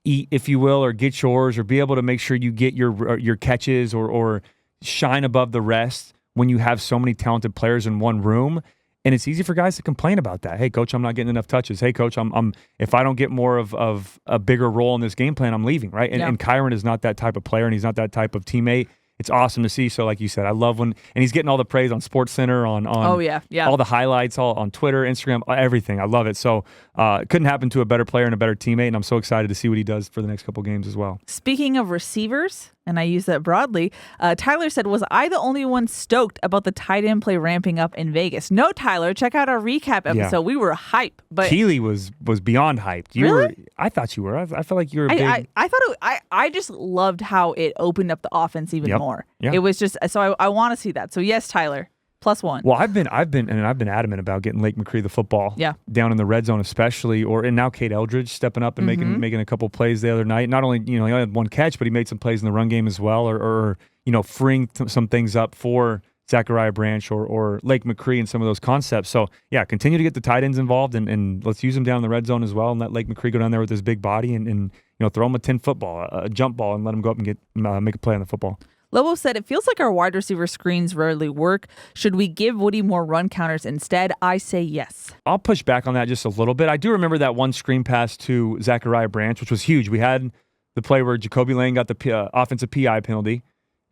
eat, if you will, or get yours, or be able to make sure you get your catches or shine above the rest when you have so many talented players in one room. And it's easy for guys to complain about that. Hey, coach, I'm not getting enough touches. Hey, coach, I'm if I don't get more of a bigger role in this game plan, I'm leaving, right? And Kyron is not that type of player, and he's not that type of teammate. It's awesome to see. So like you said, I love when, and he's getting all the praise on SportsCenter, on all the highlights, all on Twitter, Instagram, everything. I love it. So it couldn't happen to a better player and a better teammate, and I'm so excited to see what he does for the next couple games as well. Speaking of receivers, and I use that broadly, Tyler said, was I the only one stoked about the tight end play ramping up in Vegas? No, Tyler, check out our recap episode. We were hype. But Keely was beyond hyped. Really? I thought you were. I felt like you were big. I just loved how it opened up the offense even more. Yeah. It was just, so I want to see that. So yes, Tyler, +1. Well, I've been adamant about getting Lake McCree the football down in the red zone, especially, and now Cade Eldridge stepping up and making a couple plays the other night. Not only, he only had one catch, but he made some plays in the run game as well, or freeing some things up for Zachariah Branch or Lake McCree and some of those concepts. So yeah, continue to get the tight ends involved, and let's use them down in the red zone as well, and let Lake McCree go down there with his big body and throw him a 10-foot ball, a jump ball, and let him go up and make a play on the football. Lobo said, it feels like our wide receiver screens rarely work. Should we give Woody more run counters instead? I say yes. I'll push back on that just a little bit. I do remember that one screen pass to Zachariah Branch, which was huge. We had the play where Jacoby Lane got the offensive PI penalty.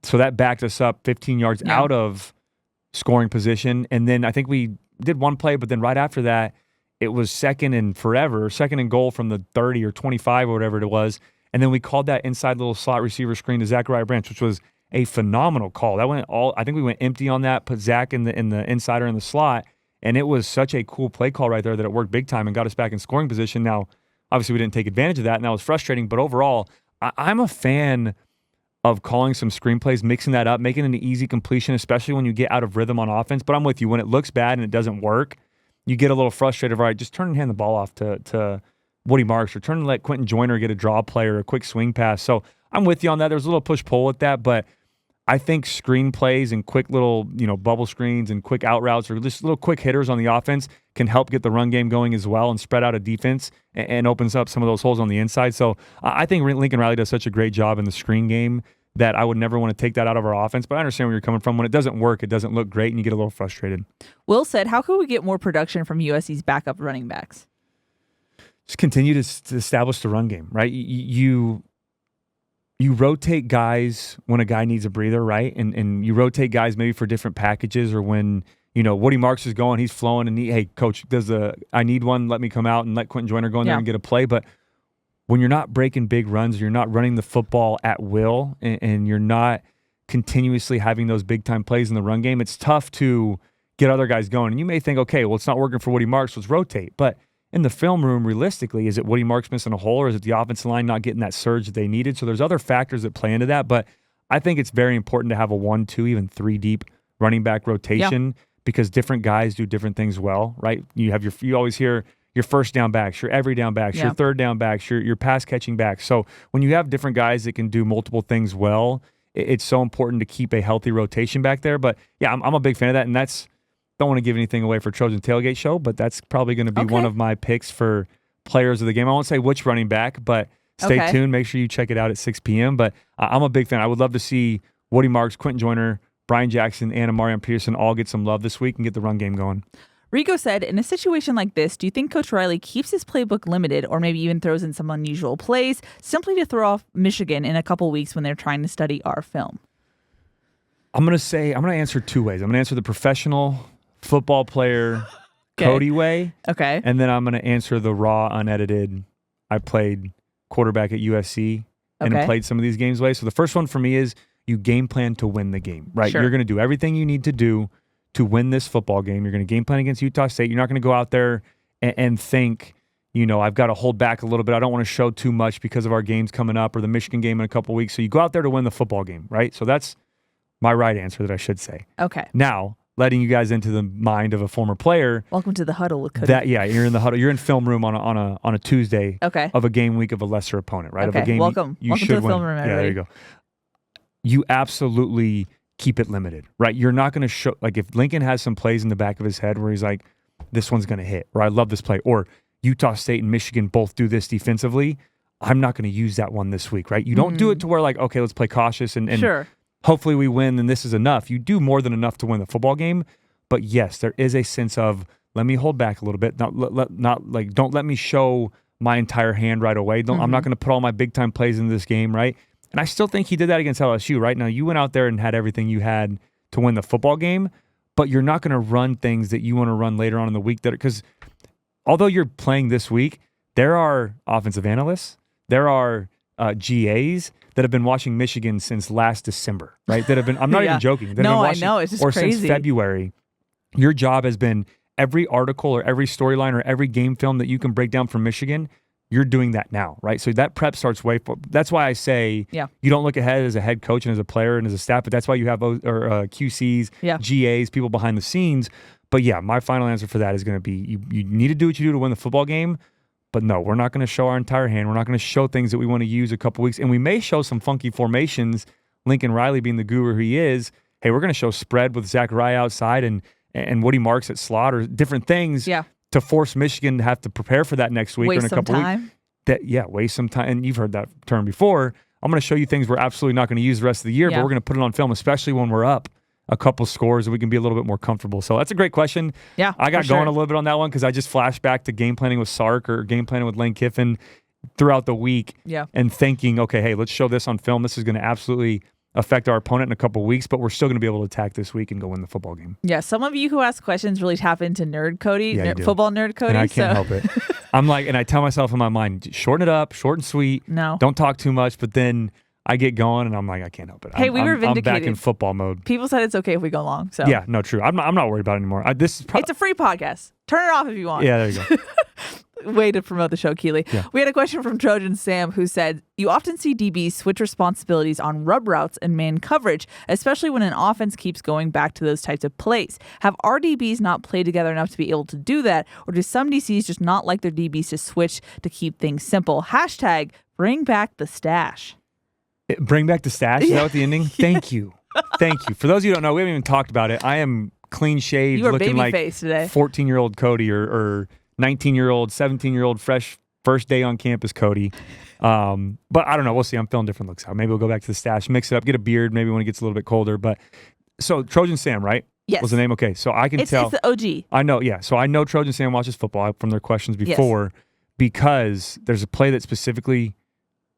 So that backed us up 15 yards out of scoring position. And then I think we did one play, but then right after that, it was second and goal from the 30 or 25 or whatever it was. And then we called that inside little slot receiver screen to Zachariah Branch, which was a phenomenal call. I think we went empty on that, put Zach in the insider in the slot, and it was such a cool play call right there that it worked big time and got us back in scoring position. Now, obviously we didn't take advantage of that, and that was frustrating, but overall, I'm a fan of calling some screenplays, mixing that up, making it an easy completion, especially when you get out of rhythm on offense. But I'm with you. When it looks bad and it doesn't work, you get a little frustrated. All right, just turn and hand the ball off to Woody Marks, or turn and let Quentin Joyner get a draw play or a quick swing pass. So I'm with you on that. There's a little push-pull with that, but I think screen plays and quick little, bubble screens and quick out routes, or just little quick hitters on the offense, can help get the run game going as well and spread out a defense and opens up some of those holes on the inside. So I think Lincoln Riley does such a great job in the screen game that I would never want to take that out of our offense. But I understand where you're coming from. When it doesn't work, it doesn't look great, and you get a little frustrated. Will said, how can we get more production from USC's backup running backs? Just continue to establish the run game, right? You rotate guys when a guy needs a breather, right? And you rotate guys maybe for different packages, or when, Woody Marks is going, he's flowing, and hey, coach, I need one, let me come out and let Quentin Joyner go in there and get a play. But when you're not breaking big runs, you're not running the football at will, and you're not continuously having those big-time plays in the run game, it's tough to get other guys going. And you may think, okay, well, it's not working for Woody Marks, let's rotate. But in the film room, realistically, is it Woody Marks missing a hole, or is it the offensive line not getting that surge that they needed? So there's other factors that play into that, but I think it's very important to have a 1, 2, even 3 deep running back rotation, because different guys do different things well, right? You always hear your first down backs, your every down backs, your third down backs, your pass catching backs. So when you have different guys that can do multiple things well, it's so important to keep a healthy rotation back there. But yeah, I'm a big fan of that, and don't want to give anything away for Trojan Tailgate Show, but that's probably going to be one of my picks for players of the game. I won't say which running back, but stay tuned. Make sure you check it out at 6 p.m. But I'm a big fan. I would love to see Woody Marks, Quentin Joyner, Brian Jackson, and Amarion Peterson all get some love this week and get the run game going. Rico said, in a situation like this, do you think Coach Riley keeps his playbook limited, or maybe even throws in some unusual plays simply to throw off Michigan in a couple weeks when they're trying to study our film? I'm going to answer 2 ways. I'm going to answer the professional football player Cody way. Okay. And then I'm going to answer the raw, unedited, I played quarterback at USC and played some of these games way. So the first one for me is you game plan to win the game, right? Sure. You're going to do everything you need to do to win this football game. You're going to game plan against Utah State. You're not going to go out there and think, I've got to hold back a little bit. I don't want to show too much because of our games coming up, or the Michigan game in a couple weeks. So you go out there to win the football game, right? So that's my right answer that I should say. Okay. Now, letting you guys into the mind of a former player. Welcome to the huddle with Cody. You're in the huddle. You're in film room on a Tuesday of a game week of a lesser opponent, right? Okay. Of a game welcome to the film room. Yeah, there you go. You absolutely keep it limited, right? You're not going to show, like, if Lincoln has some plays in the back of his head where he's like, this one's going to hit, or I love this play, or Utah State and Michigan both do this defensively, I'm not going to use that one this week, right? You don't do it to where like, okay, let's play cautious and Sure. hopefully we win and this is enough. You do more than enough to win the football game. But yes, there is a sense of, let me hold back a little bit. Don't let me show my entire hand right away. I'm not going to put all my big time plays into this game, right? And I still think he did that against LSU, right? Now, you went out there and had everything you had to win the football game, but you're not going to run things that you want to run later on in the week. Because although you're playing this week, there are offensive analysts, there are GAs that have been watching Michigan since last December, right? That have been, I'm not even joking. That have been watching, I know. It's just or crazy. Since February. Your job has been every article or every storyline or every game film that you can break down from Michigan, you're doing that now, right? So that prep starts that's why I say you don't look ahead as a head coach and as a player and as a staff, but that's why you have QCs, GAs, people behind the scenes. But yeah, my final answer for that is going to be you need to do what you do to win the football game. But no, we're not going to show our entire hand. We're not going to show things that we want to use a couple weeks. And we may show some funky formations, Lincoln Riley being the guru he is. Hey, we're going to show spread with Zachariah outside and Woody Marks at slot or different things to force Michigan to have to prepare for that next week or in a couple weeks. Waste some time. And you've heard that term before. I'm going to show you things we're absolutely not going to use the rest of the year, but we're going to put it on film, especially when we're up a couple scores and we can be a little bit more comfortable. So that's a great question. Yeah, I got going a little bit on that one because I just flashed back to game planning with Sark or game planning with Lane Kiffin throughout the week and thinking, okay, hey, let's show this on film. This is going to absolutely affect our opponent in a couple weeks, but we're still going to be able to attack this week and go win the football game. Yeah, some of you who ask questions really tap into nerd Cody, football nerd Cody. And I can't help it. I'm like, and I tell myself in my mind, shorten it up, short and sweet. No. Don't talk too much, but then I get going and I'm like, I can't help it. Hey, we were vindicated. I'm back in football mode. People said it's okay if we go long. So yeah, no, true. I'm not worried about it anymore. It's a free podcast. Turn it off if you want. Yeah, there you go. Way to promote the show, Keely. Yeah. We had a question from Trojan Sam who said, you often see DBs switch responsibilities on rub routes and man coverage, especially when an offense keeps going back to those types of plays. Have our DBs not played together enough to be able to do that? Or do some DCs just not like their DBs to switch to keep things simple? # bring back the stash. Bring back the stash? Is that what the ending? Thank you. Thank you. For those of you who don't know, we haven't even talked about it. I am clean shaved, looking like 14-year-old Cody or 19-year-old, 17-year-old fresh first day on campus Cody. But I don't know. We'll see. I'm feeling different looks out. Maybe we'll go back to the stash, mix it up, get a beard maybe when it gets a little bit colder. But so Trojan Sam, right? Yes. Was the name? Okay. So I can tell. It's the OG. I know. Yeah. So I know Trojan Sam watches football from their questions before because there's a play that specifically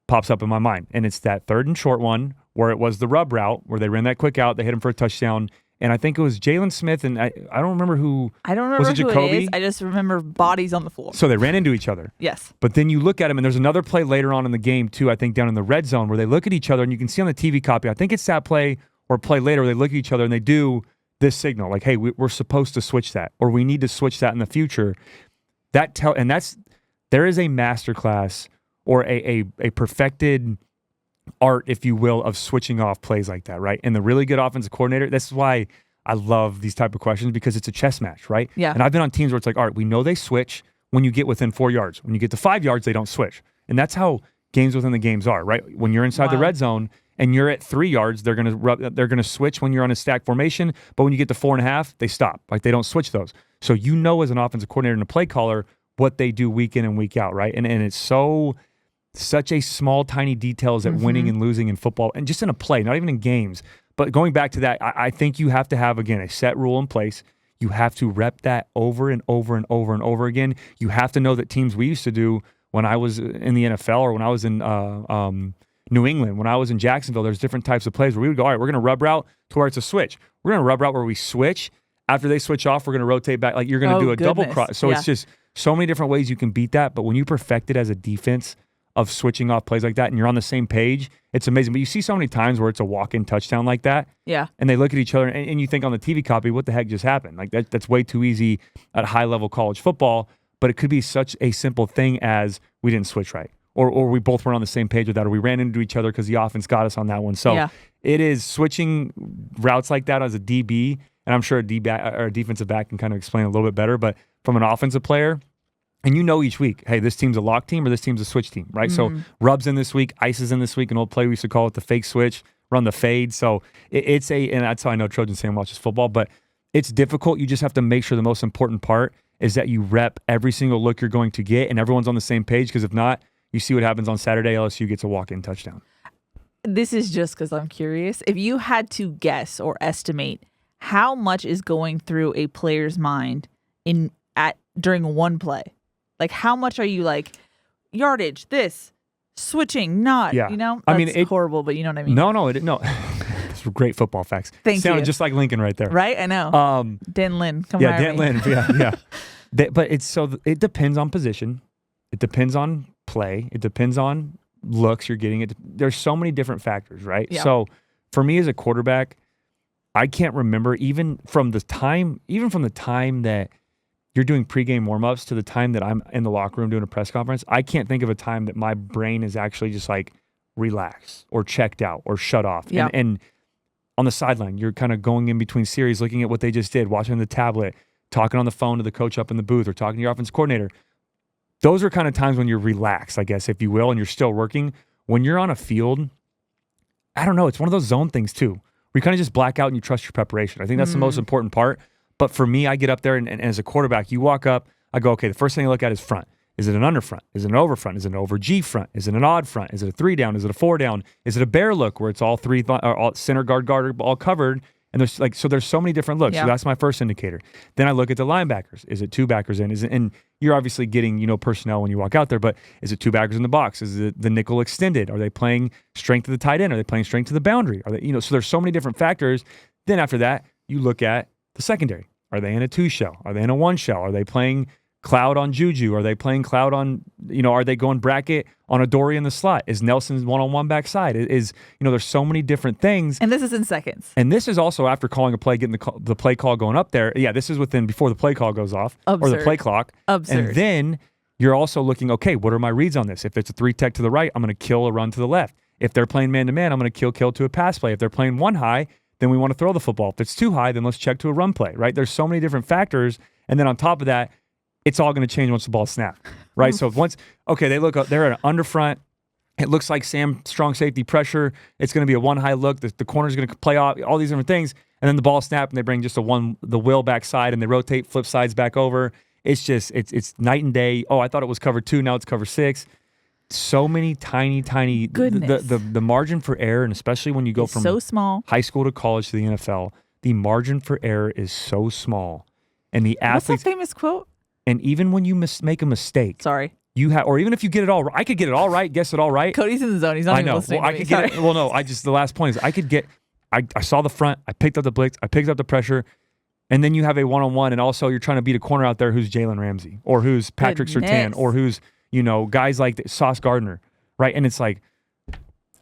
pops up in my mind. And it's that 3rd and short one where it was the rub route where they ran that quick out. They hit him for a touchdown. And I think it was Jalen Smith, and I don't remember who. I don't remember was it who Jacoby? it is. I just remember bodies on the floor. So they ran into each other. Yes. But then you look at them, and there's another play later on in the game, too, I think down in the red zone, where they look at each other, and you can see on the TV copy, I think it's that play or play later, where they look at each other, and they do this signal, like, hey, we're supposed to switch that, or we need to switch that in the future. There is a masterclass or a perfected art, if you will, of switching off plays like that, right? And the really good offensive coordinator, that's why I love these type of questions because it's a chess match, right? Yeah. And I've been on teams where it's like, all right, we know they switch when you get within 4 yards. When you get to 5 yards, they don't switch. And that's how games within the games are, right? When you're inside the red zone and you're at 3 yards, they're gonna switch when you're on a stack formation. But when you get to 4.5, they stop. Like they don't switch those. So you know as an offensive coordinator and a play caller what they do week in and week out, right? And it's such a small, tiny details at winning and losing in football and just in a play, not even in games. But going back to that, I think you have to have, again, a set rule in place. You have to rep that over and over and over and over again. You have to know that teams we used to do when I was in the NFL or when I was in New England, when I was in Jacksonville, there's different types of plays where we would go, all right, we're going to rub route to where it's a switch. We're going to rub route where we switch. After they switch off, we're going to rotate back. Like you're going to do a double cross. So it's just so many different ways you can beat that. But when you perfect it as a defense of switching off plays like that and you're on the same page, it's amazing. But you see so many times where it's a walk-in touchdown like that. Yeah. And they look at each other and you think on the TV copy, what the heck just happened? Like that's way too easy at high-level college football. But it could be such a simple thing as we didn't switch right. Or we both were on the same page with that, or we ran into each other because the offense got us on that one. So it is switching routes like that as a DB, and I'm sure a defensive back can kind of explain a little bit better, but from an offensive player, and you know each week, hey, this team's a lock team or this team's a switch team, right? So rubs in this week, ice is in this week, an old play we used to call it the fake switch, run the fade. So and that's how I know Trojan Sam watches football, but it's difficult. You just have to make sure the most important part is that you rep every single look you're going to get and everyone's on the same page, because if not, You see what happens on Saturday. LSU gets a walk-in touchdown. This is just because I'm curious. If you had to guess or estimate how much is going through a player's mind during one play, like how much are you like yardage, this, switching, not, Yeah. you know? I mean, That's horrible, but you know what I mean? No. Those were great football facts. Sounded just like Lincoln right there. Right? I know. Dan Lynn. Come Yeah, Dan Lynn. Yeah. But it depends on position. It depends on play. It depends on looks you're getting. There's so many different factors, right? Yeah. So for me as a quarterback, I can't remember even from the time that you're doing pregame warmups to the time that I'm in the locker room doing a press conference. I can't think of a time that my brain is actually just like relaxed or checked out or shut off. Yeah. And on the sideline, you're kind of going in between series, looking at what they just did, watching the tablet, talking on the phone to the coach up in the booth or talking to your offense coordinator. Those are kind of times when you're relaxed, I guess, if you will, and you're still working. When you're on a field, I don't know, it's one of those zone things too, where you kind of just black out and you trust your preparation. I think that's the most important part. But for me, I get up there and as a quarterback, you walk up, I go, okay, the first thing I look at is front. Is it an under front? Is it an over front? Is it an over G front? Is it an odd front? Is it a 3 down? Is it a 4 down? Is it a bear look where it's all three, all center guard, all covered? And there's so many different looks. Yeah. So that's my first indicator. Then I look at the linebackers. Is it 2 backers in? And you're obviously getting, personnel when you walk out there, but is it 2 backers in the box? Is it the nickel extended? Are they playing strength to the tight end? Are they playing strength to the boundary? Are they, so there's so many different factors. Then after that, you look at the secondary. Are they in a 2 shell? Are they in a 1 shell? Are they playing cloud on Juju? Are they playing cloud on, are they going bracket on a Dory in the slot? Is Nelson's one-on-one backside? There's so many different things. And this is in seconds. And this is also after calling a play, getting the play call going up there. Yeah, this is before the play call goes off. Absurd. Or the play clock. Absurd. And then you're also looking, okay, what are my reads on this? If it's a 3 tech to the right, I'm going to kill a run to the left. If they're playing man-to-man, I'm going to kill to a pass play. If they're playing 1 high, then we want to throw the football. If it's 2 high, then let's check to a run play, right? There's so many different factors. And then on top of that, it's all going to change once the ball's snapped, right? So they look up, they're at an under front. It looks like strong safety pressure. It's going to be a 1 high look. The corner's going to play off, all these different things. And then the ball snapped and they bring just the wheel backside and they rotate, flip sides back over. It's just, it's night and day. Oh, I thought it was cover 2. Now it's cover 6. So many tiny, Goodness. The margin for error, and especially when you go from so small high school to college to the NFL, the margin for error is so small. And the athletes. What's that famous quote? And even when you make a mistake, Sorry. or even if you get it all right, I could get it all right, guess it all right. Cody's in the zone. He's not even listening. I could get it. Well, no, the last point is I saw the front, I picked up the blitz, I picked up the pressure, and then you have a one-on-one, and also you're trying to beat a corner out there who's Jalen Ramsey or who's Patrick Surtain or who's, guys like Sauce Gardner, right? And it's like,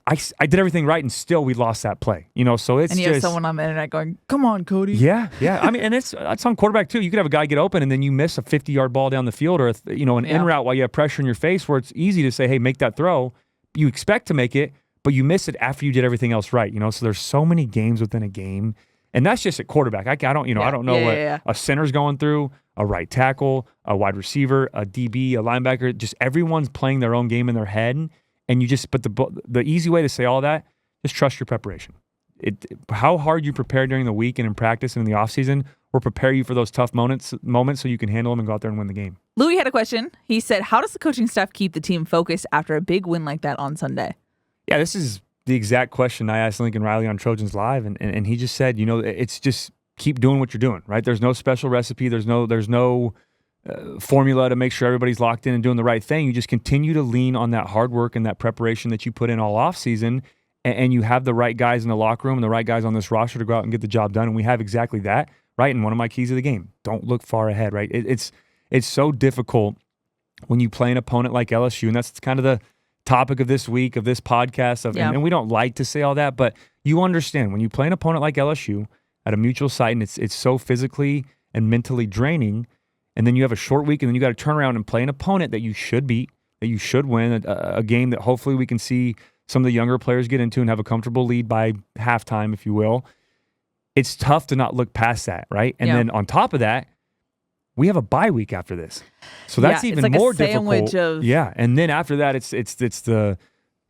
I did everything right, and still we lost that play. So it's and you have someone on the internet going, "Come on, Cody." Yeah. I mean, and it's on quarterback too. You could have a guy get open, and then you miss a 50-yard ball down the field, or an in route while you have pressure in your face, where it's easy to say, "Hey, make that throw." You expect to make it, but you miss it after you did everything else right. So there's so many games within a game, and that's just at quarterback. I don't know what a center's going through, a right tackle, a wide receiver, a DB, a linebacker. Just everyone's playing their own game in their head. And but the easy way to say all that, just trust your preparation. How hard you prepare during the week and in practice and in the offseason will prepare you for those tough moments so you can handle them and go out there and win the game. Louis had a question. He said, how does the coaching staff keep the team focused after a big win like that on Sunday? Yeah, this is the exact question I asked Lincoln Riley on Trojans Live, and he just said, it's just keep doing what you're doing, right? There's no special recipe. There's no formula to make sure everybody's locked in and doing the right thing. You just continue to lean on that hard work and that preparation that you put in all off season, and you have the right guys in the locker room and the right guys on this roster to go out and get the job done. And we have exactly that, right? And one of my keys of the game, don't look far ahead, right? It's so difficult when you play an opponent like LSU, and that's kind of the topic of this week, of this podcast, and we don't like to say all that, but you understand when you play an opponent like LSU at a mutual site, and it's so physically and mentally draining. And then you have a short week, and then you got to turn around and play an opponent that you should beat, that you should win, a game that hopefully we can see some of the younger players get into and have a comfortable lead by halftime, if you will. It's tough to not look past that, right? And then on top of that, we have a bye week after this, so that's even like more a sandwich difficult. And then after that, it's the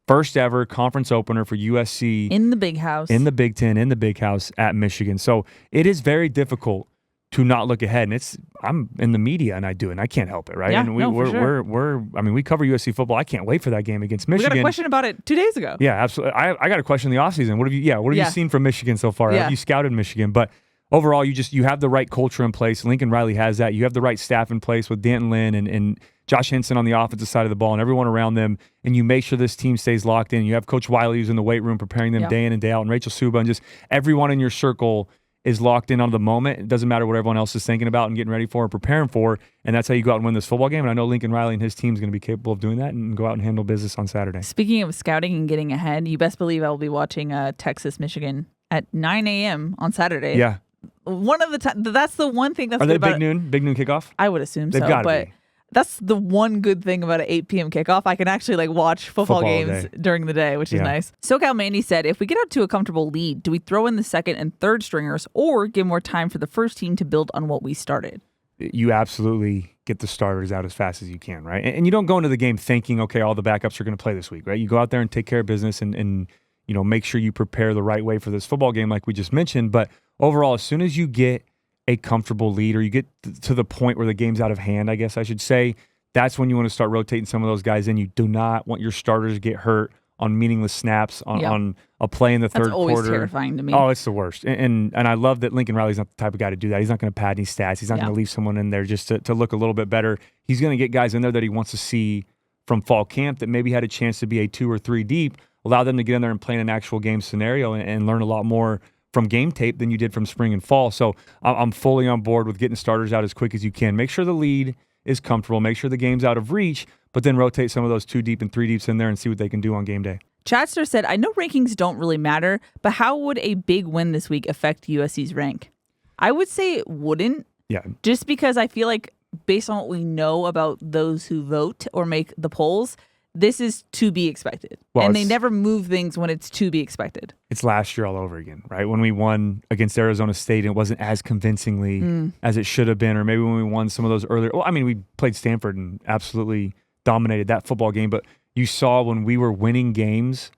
first ever conference opener for USC in the Big House, in the Big Ten, in the Big House at Michigan. So it is very difficult to not look ahead. And I'm in the media and I do it, and I can't help it, right? Yeah, and we cover USC football. I can't wait for that game against Michigan. We got a question about it 2 days ago. Yeah, absolutely. I got a question in the offseason. What have you seen from Michigan so far? Yeah. Have you scouted Michigan? But overall, you have the right culture in place. Lincoln Riley has that. You have the right staff in place with Danton Lynn and Josh Henson on the offensive side of the ball and everyone around them, and you make sure this team stays locked in. You have Coach Wiley who's in the weight room preparing them day in and day out, and Rachel Suba, and just everyone in your circle is locked in on the moment. It doesn't matter what everyone else is thinking about and getting ready for and preparing for, and that's how you go out and win this football game. And I know Lincoln Riley and his team is going to be capable of doing that and go out and handle business on Saturday. Speaking of scouting and getting ahead, you best believe I will be watching Texas-Michigan at 9 a.m. on Saturday. Yeah. One of the that's the one thing that's Are good they about big noon kickoff? I would assume They've so, gotta but be. that's the one good thing about an 8 p.m. kickoff. I can actually watch football games during the day, which is nice. SoCal Mandy said, if we get out to a comfortable lead, do we throw in the second and third stringers or give more time for the first team to build on what we started? You absolutely get the starters out as fast as you can, right? And you don't go into the game thinking, okay, all the backups are going to play this week, right? You go out there and take care of business and make sure you prepare the right way for this football game like we just mentioned. But overall, as soon as you get a comfortable lead or you get to the point where the game's out of hand, I guess I should say, that's when you want to start rotating some of those guys in. You do not want your starters to get hurt on meaningless snaps on a play in the third quarter. That's always terrifying to me. Oh, it's the worst. And I love that Lincoln Riley's not the type of guy to do that. He's not going to pad any stats. He's not going to leave someone in there just to look a little bit better. He's going to get guys in there that he wants to see from fall camp that maybe had a chance to be a 2 or 3 deep, allow them to get in there and play in an actual game scenario and learn a lot more from game tape than you did from spring and fall. So I'm fully on board with getting starters out as quick as you can. Make sure the lead is comfortable. Make sure the game's out of reach, but then rotate some of those 2 deep and 3 deeps in there and see what they can do on game day. Chatster said, I know rankings don't really matter, but how would a big win this week affect USC's rank? I would say it wouldn't. Yeah. Just because I feel like based on what we know about those who vote or make the polls, this is to be expected. Well, and they never move things when it's to be expected. It's last year all over again, right? When we won against Arizona State, it wasn't as convincingly as it should have been. Or maybe when we won some of those earlier. Well, I mean, we played Stanford and absolutely dominated that football game. But you saw when we were winning games,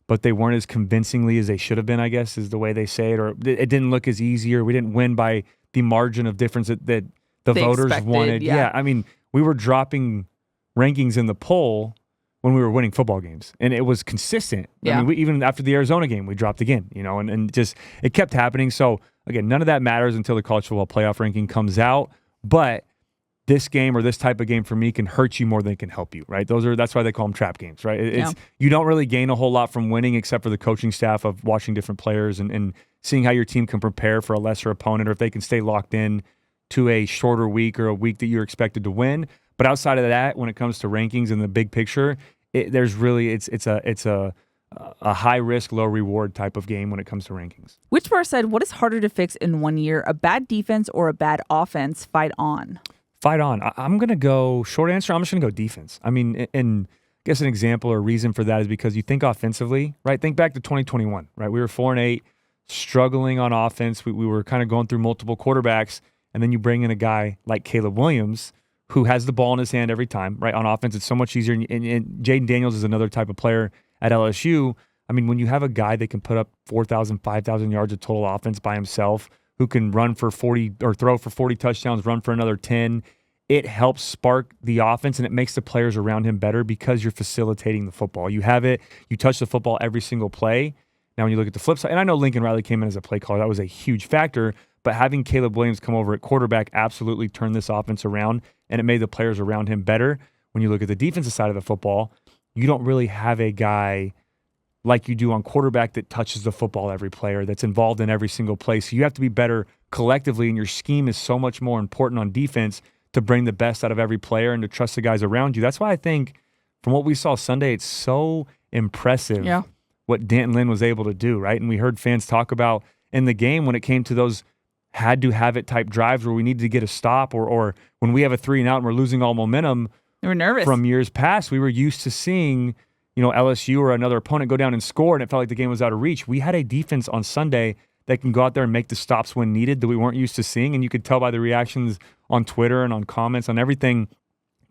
but they weren't as convincingly as they should have been, I guess, is the way they say it. Or it didn't look as easy, or we didn't win by the margin of difference that the voters wanted. Yeah, I mean, we were dropping rankings in the poll when we were winning football games, and it was consistent. Yeah. I mean, even after the Arizona game, we dropped again, and just it kept happening. So again, none of that matters until the college football playoff ranking comes out. But this game or this type of game for me can hurt you more than it can help you, right? That's why they call them trap games, right? You don't really gain a whole lot from winning except for the coaching staff of watching different players and seeing how your team can prepare for a lesser opponent, or if they can stay locked in to a shorter week or a week that you're expected to win. But outside of that, when it comes to rankings and the big picture, it's a high risk, low reward type of game when it comes to rankings. Witchbar said, what is harder to fix in 1 year, a bad defense or a bad offense? Fight on. Fight on. I'm going to go, short answer, I'm just going to go defense. I mean, and I guess an example or reason for that is because you think offensively, right? Think back to 2021, right? We were 4-8, struggling on offense. We were kind of going through multiple quarterbacks, and then you bring in a guy like Caleb Williams, who has the ball in his hand every time, right? On offense, it's so much easier. And Jaden Daniels is another type of player at LSU. I mean, when you have a guy that can put up 4,000, 5,000 yards of total offense by himself, who can run for 40 or throw for 40 touchdowns, run for another 10, it helps spark the offense and it makes the players around him better because you're facilitating the football. You have it, you touch the football every single play. Now, when you look at the flip side, and I know Lincoln Riley came in as a play caller, that was a huge factor, but having Caleb Williams come over at quarterback absolutely turned this offense around, and it made the players around him better. When you look at the defensive side of the football, you don't really have a guy like you do on quarterback that touches the football every player, that's involved in every single play. So you have to be better collectively, and your scheme is so much more important on defense to bring the best out of every player and to trust the guys around you. That's why I think from what we saw Sunday, it's so impressive what Danton Lynn was able to do, right? And we heard fans talk about in the game when it came to those had to have it type drives where we needed to get a stop, or when we have a 3 and out and we're losing all momentum. They were nervous. From years past, we were used to seeing, LSU or another opponent go down and score, and it felt like the game was out of reach. We had a defense on Sunday that can go out there and make the stops when needed that we weren't used to seeing, and you could tell by the reactions on Twitter and on comments on everything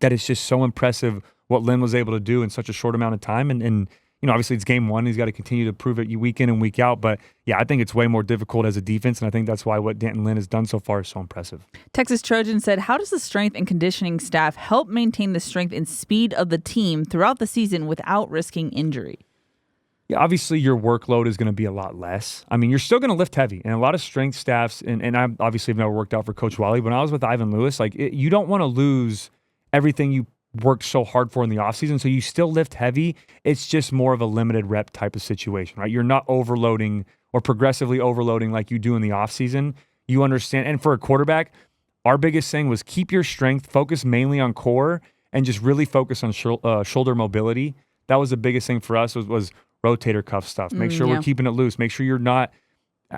that it's just so impressive what Lynn was able to do in such a short amount of time, and obviously it's game one. He's got to continue to prove it week in and week out. But yeah, I think it's way more difficult as a defense, and I think that's why what D'Anton Lynn has done so far is so impressive. Texas Trojan said, how does the strength and conditioning staff help maintain the strength and speed of the team throughout the season without risking injury? Yeah, obviously your workload is going to be a lot less. I mean, you're still going to lift heavy, and a lot of strength staffs, and I obviously have never worked out for Coach Wiley, but when I was with Ivan Lewis, you don't want to lose everything you worked so hard for in the offseason, so you still lift heavy. It's just more of a limited rep type of situation, right? You're not overloading or progressively overloading like you do in the offseason. You understand, and for a quarterback, our biggest thing was keep your strength, focus mainly on core, and just really focus on shoulder mobility. That was the biggest thing for us was rotator cuff stuff. Make sure we're keeping it loose. Make sure you're not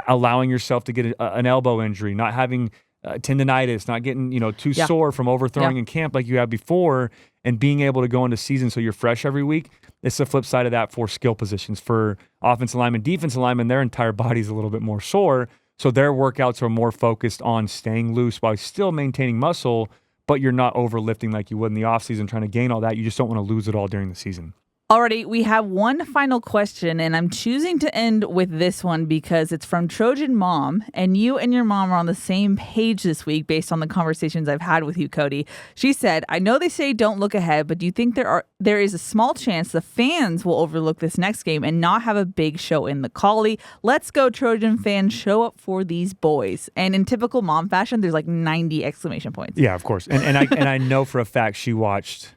allowing yourself to get an elbow injury, not having tendonitis, not getting too sore from overthrowing in camp like you had before, and being able to go into season so you're fresh every week. It's the flip side of that for skill positions. For offensive linemen, defensive linemen, their entire body's a little bit more sore, so their workouts are more focused on staying loose while still maintaining muscle, but you're not overlifting like you would in the offseason trying to gain all that. You just don't want to lose it all during the season. Alrighty, we have one final question, and I'm choosing to end with this one because it's from Trojan Mom, and you and your mom are on the same page this week based on the conversations I've had with you, Cody. She said, I know they say don't look ahead, but do you think there is a small chance the fans will overlook this next game and not have a big show in the Collie? Let's go, Trojan fans, show up for these boys. And in typical mom fashion, there's like 90 exclamation points. Yeah, of course. And I know for a fact she watched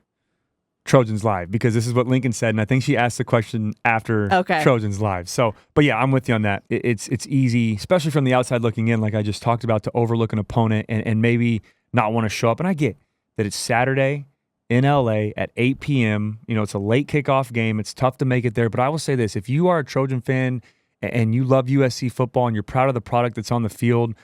Trojans Live, because this is what Lincoln said, and I think she asked the question after Trojans Live. So, but yeah, I'm with you on that. It's easy, especially from the outside looking in, like I just talked about, to overlook an opponent and maybe not want to show up. And I get that it's Saturday in LA at 8 p.m. It's a late kickoff game. It's tough to make it there. But I will say this, if you are a Trojan fan and you love USC football and you're proud of the product that's on the field,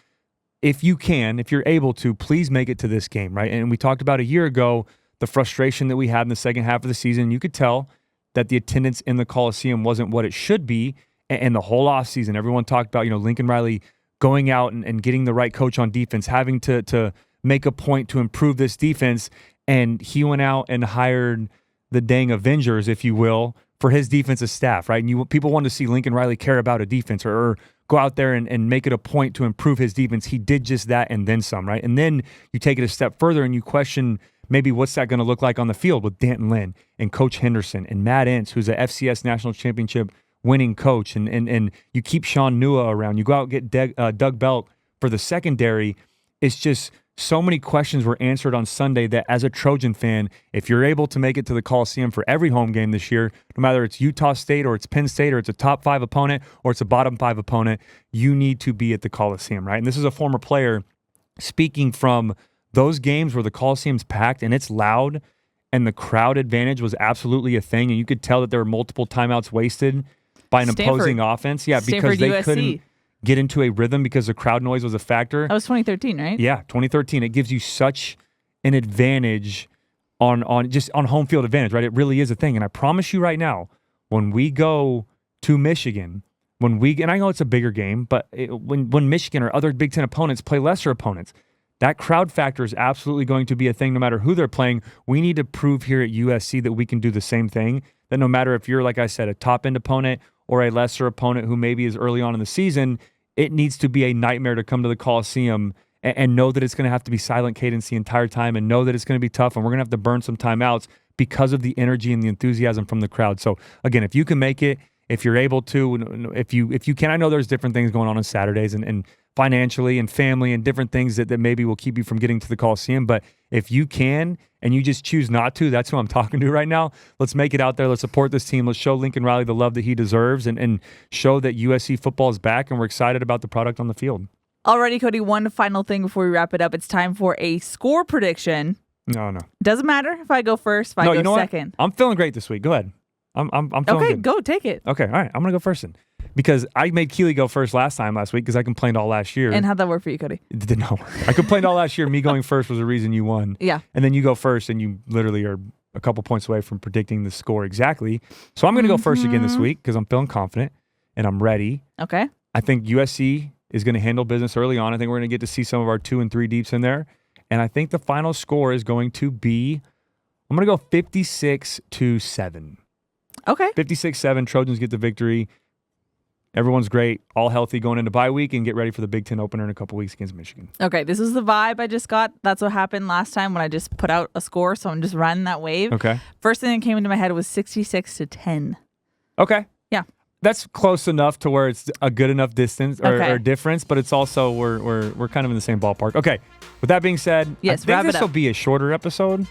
if you're able to, please make it to this game, right? And we talked about a year ago, the frustration that we had in the second half of the season. You could tell that the attendance in the Coliseum wasn't what it should be. And the whole offseason, everyone talked about, Lincoln Riley going out and getting the right coach on defense, having to make a point to improve this defense. And he went out and hired the dang Avengers, if you will, for his defensive staff, right? And people wanted to see Lincoln Riley care about a defense or go out there and make it a point to improve his defense. He did just that and then some, right? And then you take it a step further and you question, maybe what's that going to look like on the field with D'Anton Lynn and Coach Henderson and Matt Entz, who's a FCS National Championship winning coach, and you keep Sean Nua around. You go out and get Doug Belk for the secondary. It's just so many questions were answered on Sunday that as a Trojan fan, if you're able to make it to the Coliseum for every home game this year, no matter it's Utah State or it's Penn State or it's a top 5 opponent or it's a bottom 5 opponent, you need to be at the Coliseum, right? And this is a former player speaking from those games where the Coliseum's packed and it's loud and the crowd advantage was absolutely a thing, and you could tell that there were multiple timeouts wasted by an opposing offense. Yeah, because they USC. Couldn't get into a rhythm because the crowd noise was a factor. That was 2013, right? Yeah, 2013. It gives you such an advantage on home field advantage, right? It really is a thing. And I promise you right now, when we go to Michigan, and I know it's a bigger game, but when Michigan or other Big Ten opponents play lesser opponents, that crowd factor is absolutely going to be a thing no matter who they're playing. We need to prove here at USC that we can do the same thing, that no matter if you're, like I said, a top-end opponent or a lesser opponent who maybe is early on in the season, it needs to be a nightmare to come to the Coliseum and know that it's going to have to be silent cadence the entire time and know that it's going to be tough and we're going to have to burn some timeouts because of the energy and the enthusiasm from the crowd. So, again, if you can make it, if you're able to, if you can, I know there's different things going on Saturdays and financially and family and different things that maybe will keep you from getting to the Coliseum. But if you can and you just choose not to, that's who I'm talking to right now. Let's make it out there. Let's support this team. Let's show Lincoln Riley the love that he deserves and show that USC football is back and we're excited about the product on the field. Alrighty, Cody, one final thing before we wrap it up. It's time for a score prediction. No. Doesn't matter if I go first, if I go second. What? I'm feeling great this week. Go ahead. I'm feeling good. Go, take it. Okay, all right. I'm going to go first then. Because I made Keely go first last week because I complained all last year. And how'd that work for you, Cody? It didn't know. I complained all last year. Me going first was the reason you won. Yeah. And then you go first and you literally are a couple points away from predicting the score exactly. So I'm going to go first again this week because I'm feeling confident and I'm ready. Okay. I think USC is going to handle business early on. I think we're going to get to see some of our 2 and 3 deeps in there. And I think the final score is going to be, I'm going to go 56-7. Okay. 56-7. Trojans get the victory. Everyone's great, all healthy going into bye week and get ready for the Big Ten opener in a couple weeks against Michigan. Okay, this is the vibe I just got. That's what happened last time when I just put out a score, so I'm just riding that wave. Okay. First thing that came into my head was 66-10. Okay. Yeah. That's close enough to where it's a good enough distance or difference, but it's also we're kind of in the same ballpark. Okay. With that being said, yes, I think this will be a shorter episode.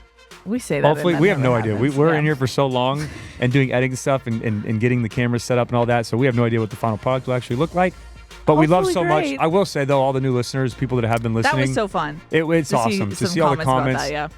We say that. Hopefully, we have no idea. We're in here for so long and doing editing stuff and getting the cameras set up and all that, so we have no idea what the final product will actually look like. But we love so much. I will say, though, all the new listeners, people that have been listening. That was so fun. It's awesome to see all the comments. That, yeah.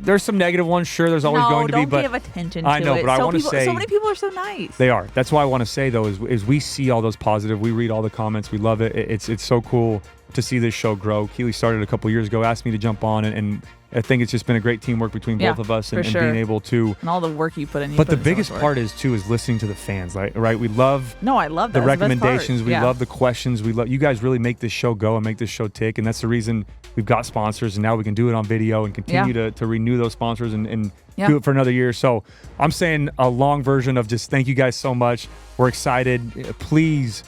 There's some negative ones, sure. There's always going to be, but don't give attention to I know, it. but I want to say so many people are so nice. They are. That's why I want to say though is we see all those positive. We read all the comments. We love it. It's so cool to see this show grow. Keely started a couple years ago, asked me to jump on, and I think it's just been a great teamwork between both of us and being able to. And all the work you put in. But the biggest part is listening to the fans, right? We love. No, I love that. The recommendations. We love the questions. We love you guys. Really make this show go and make this show tick, and that's the reason we've got sponsors, and now we can do it on video and continue to renew those sponsors and do it for another year. So I'm saying a long version of just thank you guys so much. We're excited. Please,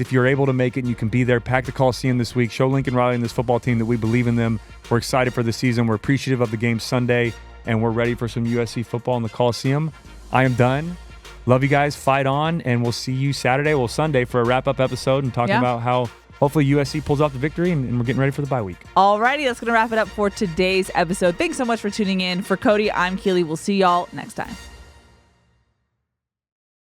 if you're able to make it and you can be there, pack the Coliseum this week. Show Lincoln Riley and this football team that we believe in them. We're excited for the season. We're appreciative of the game Sunday, and we're ready for some USC football in the Coliseum. I am done. Love you guys. Fight on, and we'll see you Sunday for a wrap-up episode and talking about how hopefully USC pulls off the victory, and we're getting ready for the bye week. Alrighty, that's going to wrap it up for today's episode. Thanks so much for tuning in. For Cody, I'm Keely. We'll see y'all next time.